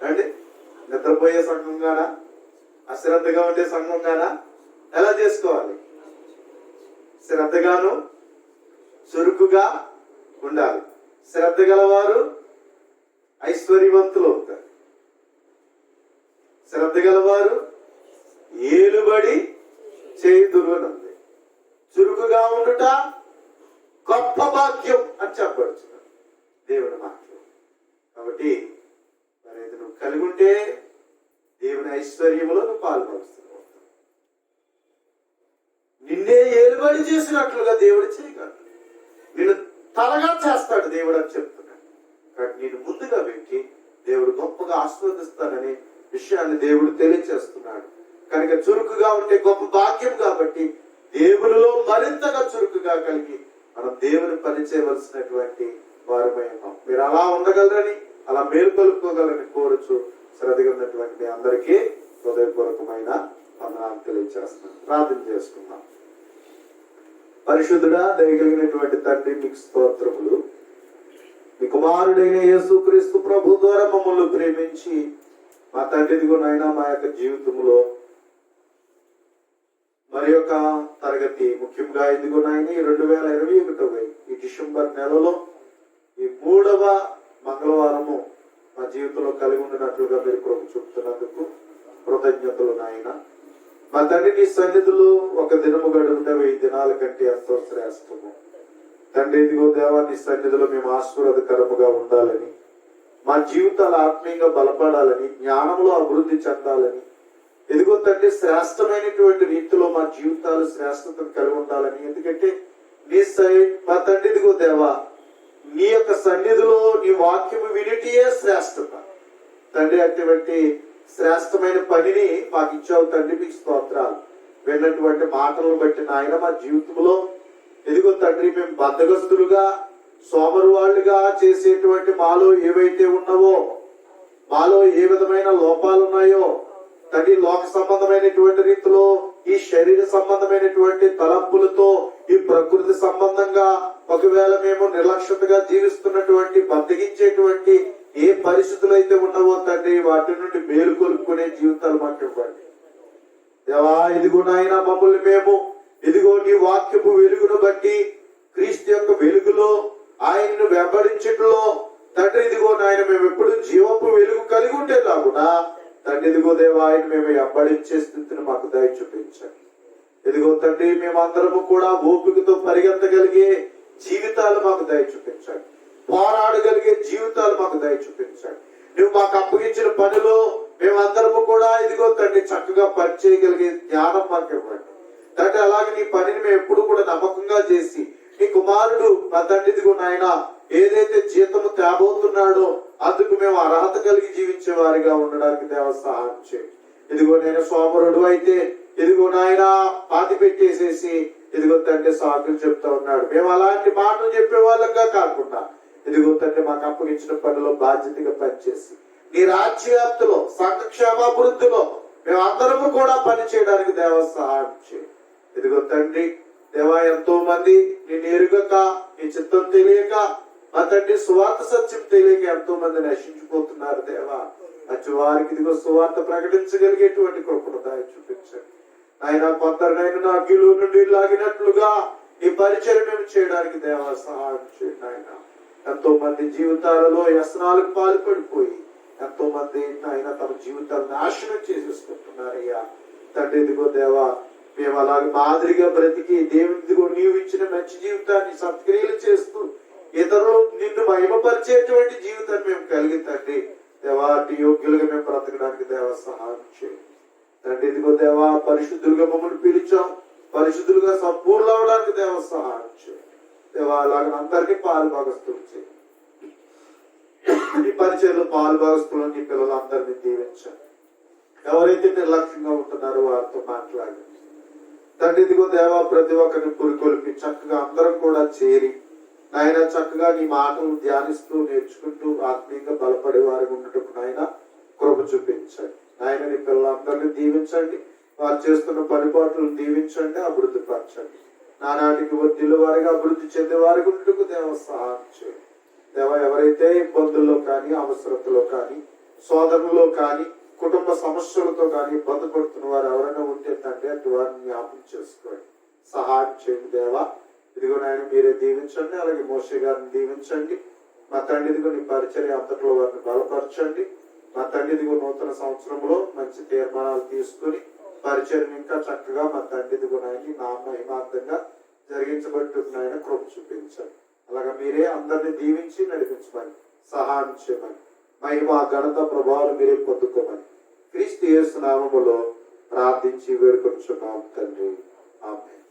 అండి? నిద్రపోయే సంఘంగానా, అశ్రద్ధగా ఉండే సంఘంగానా? ఎలా చేసుకోవాలి? శ్రద్ధగాను చురుకుగా ఉండాలి. శ్రద్ధ గలవారు ఐశ్వర్యవంతులు అవుతారు. శ్రద్ధ గలవారు ఏలుబడి చేయుదురు అని ఉంది. చురుకుగా ఉండుట గొప్ప భాగ్యం అని చెప్పవచ్చు దేవుని మాటలు. కాబట్టి మరి ఇది నువ్వు కలిగి ఉంటే దేవుని ఐశ్వర్యములో నువ్వు పాల్పడుతున్నావు. నిన్నే ఏలుబడి చేసినట్లుగా దేవుడు చేయగలడు. నిన్ను తలగా చేస్తాడు దేవుడు అని చెప్తున్నాడు. కానీ నేను ముందుగా పెట్టి దేవుడు గొప్పగా ఆస్వాదిస్తానని విషయాన్ని దేవుడు తెలియచేస్తున్నాడు. కనుక చురుకుగా ఉంటే గొప్ప భాగ్యం. కాబట్టి దేవునిలో మరింతగా చురుకుగా కలిగి మనం దేవుని పని చేయవలసినటువంటి వారమై ఉన్నాం. మీరు అలా ఉండగలరని, అలా మేలుకొలుపుకోగలరని కోరుచు శ్రద్ధగా ఉన్నటువంటి మీ అందరికీ హృదయపూర్వకమైన వందనాలు తెలియజేస్తున్నాను. ప్రార్థన చేసుకున్నాం. పరిశుద్ధుడా, దయగలిగినటువంటి తండ్రి, మీకు స్తోత్రములు. మీ కుమారుడైన యేసుక్రీస్తు ప్రభు ద్వారా మమ్మల్ని ప్రేమించి మా తండ్రి ఇదిగో నాయనా మా యొక్క జీవితంలో మరి యొక్క తరగతి ముఖ్యంగా ఇదిగో నాయన 2021 ఈ డిసెంబర్ నెలలో ఈ 3వ మంగళవారము మా జీవితంలో కలిగి ఉండినట్లుగా మీరు కృప చూపుతున్నందుకు కృతజ్ఞతలు నాయన. మా తండ్రి నీ సన్నిధులు ఒక దినము గడుపుట 1000 దినాల కంటే ఎంతో శ్రేష్టము. తండ్రి ఇదిగో దేవా, నీ సన్నిధిలో మేము ఆశీర్వాదకరముగా ఉండాలని, మా జీవితాలు ఆత్మీయంగా బలపడాలని, జ్ఞానంలో అభివృద్ధి చెందాలని, ఇదిగో తండ్రి శ్రేష్టమైనటువంటి రీతిలో మా జీవితాలు శ్రేష్టతను కలిగి ఉండాలని. ఎందుకంటే నీ మా తండ్రి ఇదిగో ఇదిగో దేవా, నీ యొక్క సన్నిధిలో నీ వాక్యము వినిటియే శ్రేష్టత తండ్రి. అటువంటి శ్రేష్టమైన పనిని మాకు ఇచ్చావు తండ్రి, మీకు స్తోత్రాలు. విన్నటువంటి మాటలను బట్టి నాయన మా జీవితంలో ఎదిగో తండ్రి, మేము బద్ధగస్తులుగా సోమరువాళ్ళుగా చేసేటువంటి మాలో ఏవైతే ఉన్నావో, మాలో ఏ విధమైన లోపాలు ఉన్నాయో తండ్రి, లోక సంబంధమైనటువంటి రీతిలో, ఈ శరీర సంబంధమైనటువంటి తలంపులతో, ఈ ప్రకృతి సంబంధంగా ఒకవేళ మేము నిర్లక్ష్యతగా జీవిస్తున్నటువంటి బద్దగించేటువంటి ఏ పరిస్థితులు అయితే ఉన్నావో తండ్రి, వాటి నుండి మేలు కొలుపుకునే జీవితాలు మాకు ఇవ్వండి దేవా. ఇదిగో నాయన, మమ్మల్ని మేము ఇదిగో నీ వాక్యపు వెలుగును బట్టి, క్రీస్తు యొక్క వెలుగులో ఆయనను వెంబడించటంలో తండ్రి, ఇదిగో నాయన మేము ఎప్పుడు జీవపు వెలుగు కలిగి ఉంటే కాకుండా తండ్రి, ఇదిగో దేవా, ఆయన మేము వెంబడించే స్థితిని మాకు దయ చూపించండి. ఇదిగో తండ్రి, మేమందరము కూడా ఓపికతో పరిగెత్తగలిగే జీవితాలు మాకు దయ చూపించండి. పోరాడగలిగే జీవితాలు మాకు దయ చూపించండి. నువ్వు మాకు అప్పగించిన పనిలో మేమందరము కూడా ఇదిగో తండ్రి చక్కగా పని చేయగలిగే జ్ఞానం మాకు ఇవ్వండి తండ్రి. అలాగే నీ పనిని మేము ఎప్పుడు కూడా నమ్మకంగా చేసి, నీ కుమారుడు మా తండ్రి ఇదిగో నాయన ఏదైతే జీతము తేబోతున్నాడో అందుకు మేము అర్హత కలిగి జీవించే వారిగా ఉండడానికి దేవ సహాయం చేయి. ఇదిగో నేను సోమరుడు అయితే ఇదిగో నాయన పాతి పెట్టేసేసి ఇదిగో తండ్రి సాకులు చెప్తా ఉన్నాడు. మేము అలాంటి మాటలు చెప్పే వాళ్ళంగా కాకుండా ఇదిగో తండ్రి మాకు అప్పగించిన పనిలో బాధ్యతగా పనిచేసి నీ రాజ్యవ్యాప్తిలో, సంఘ క్షేమాభివృద్ధిలో మేమందరము కూడా పని చేయడానికి దేవ సహాయం చేయి. ఇదిగో తండ్రి దేవా, ఎంతో మంది నేను ఎరుగక, నీ చిత్తం తెలియక, మా తండ్రి సువార్త సత్యం తెలియక ఎంతో మంది నశించిపోతున్నారు దేవా. అచ్చు వారికి ఇదిగో సువార్త ప్రకటించగలిగేటువంటి కృపను దయ చూపించండి ఆయన. కొందరినైనా నా అగ్గిలో నుండి లాగినట్లుగా ఈ పరిచయం మేము చేయడానికి దేవా సహాయం చేయండి ఆయన. ఎంతో మంది జీవితాలలో వ్యసనాలకు పాల్పడిపోయి ఎంతో మంది ఆయన తమ జీవితాలను నాశనం చేసేసుకుంటున్నారయ్యా తండ్రి. ఇదిగో దేవా, మేము అలాగే మాదిరిగా బ్రతికి దేవుడిదిగో నీవు ఇచ్చిన మంచి జీవితాన్ని సత్క్రియలు చేస్తూ ఇతరులు నిన్ను మహిమపరిచేటువంటి జీవితాన్ని మేము కలిగి తండ్రి దేవా, అటు యోగ్యులుగా మేము బ్రతకడానికి దేవ సహాయం చేయండి తండ్రి. ఇదిగో దేవా, పరిశుద్ధులుగా మమ్మల్ని పిలిచాం, పరిశుద్ధులుగా సంపూర్ణ అవడానికి దేవ సహాయం చేయండి దేవా. అలాగే అందరికీ పాలు భాగస్తులు చేయండి. ఈ పరిచయంలో పాలు భాగస్తులు నీ పిల్లలు అందరినీ దీవించండి. ఎవరైతే నిర్లక్ష్యంగా ఉంటున్నారో వారితో మాట్లాడండి తండ్రి. ఇదిగో దేవా, ప్రతి ఒక్కరిని పురికొల్పి చక్కగా అందరం కూడా చేరి నాయన చక్కగా నీ మాటలు ధ్యానిస్తూ నేర్చుకుంటూ ఆత్మీయంగా బలపడే వారికి ఉండటకు నాయన కృప చూపించండి నాయన. నీ పిల్లలందరినీ దీవించండి, వారు చేస్తున్న పనిపాట్లను దీవించండి, అభివృద్ధి పరచండి. నానాటికి వడ్డీల వారిగా అభివృద్ధి చెందే వారికి ఉండటకు దేవ సహాయం చేయండి దేవ. ఎవరైతే ఇబ్బందుల్లో కానీ, అవసరతలో కానీ, సోదరుల్లో కానీ, కుటుంబ సమస్యలతో కానీ ఇబ్బంది పడుతున్న వారు ఎవరైనా ఉంటే తండ్రి అటు వారిని జ్ఞాపకం చేసుకోండి, సహాయం చేయండి దేవా. ఇదిగో నాయన మీరే దీవించండి, అలాగే మోషే గారిని దీవించండి మా తండ్రి. ఇదిగో నీ పరిచర్య అంతట్లో వారిని బలపరచండి మా తండ్రి. ఇదిగో నూతన సంవత్సరంలో మంచి తీర్మానాలు తీసుకుని పరిచర్ని ఇంకా చక్కగా మా తండ్రి ఇదిగో నాయన నా మహిమార్థంగా జరిగించబడుతున్నాయని కృప చూపించండి. అలాగా మీరే అందరినీ దీవించి నడిపించమని సహాయం చేయమని, మహిమ ఘనత ప్రభావాలు మీరే పొందుకోమని క్రీస్తు యేసు నామములో ప్రార్థించి వేడుకొనుచున్నాం తండ్రి. ఆమేన్.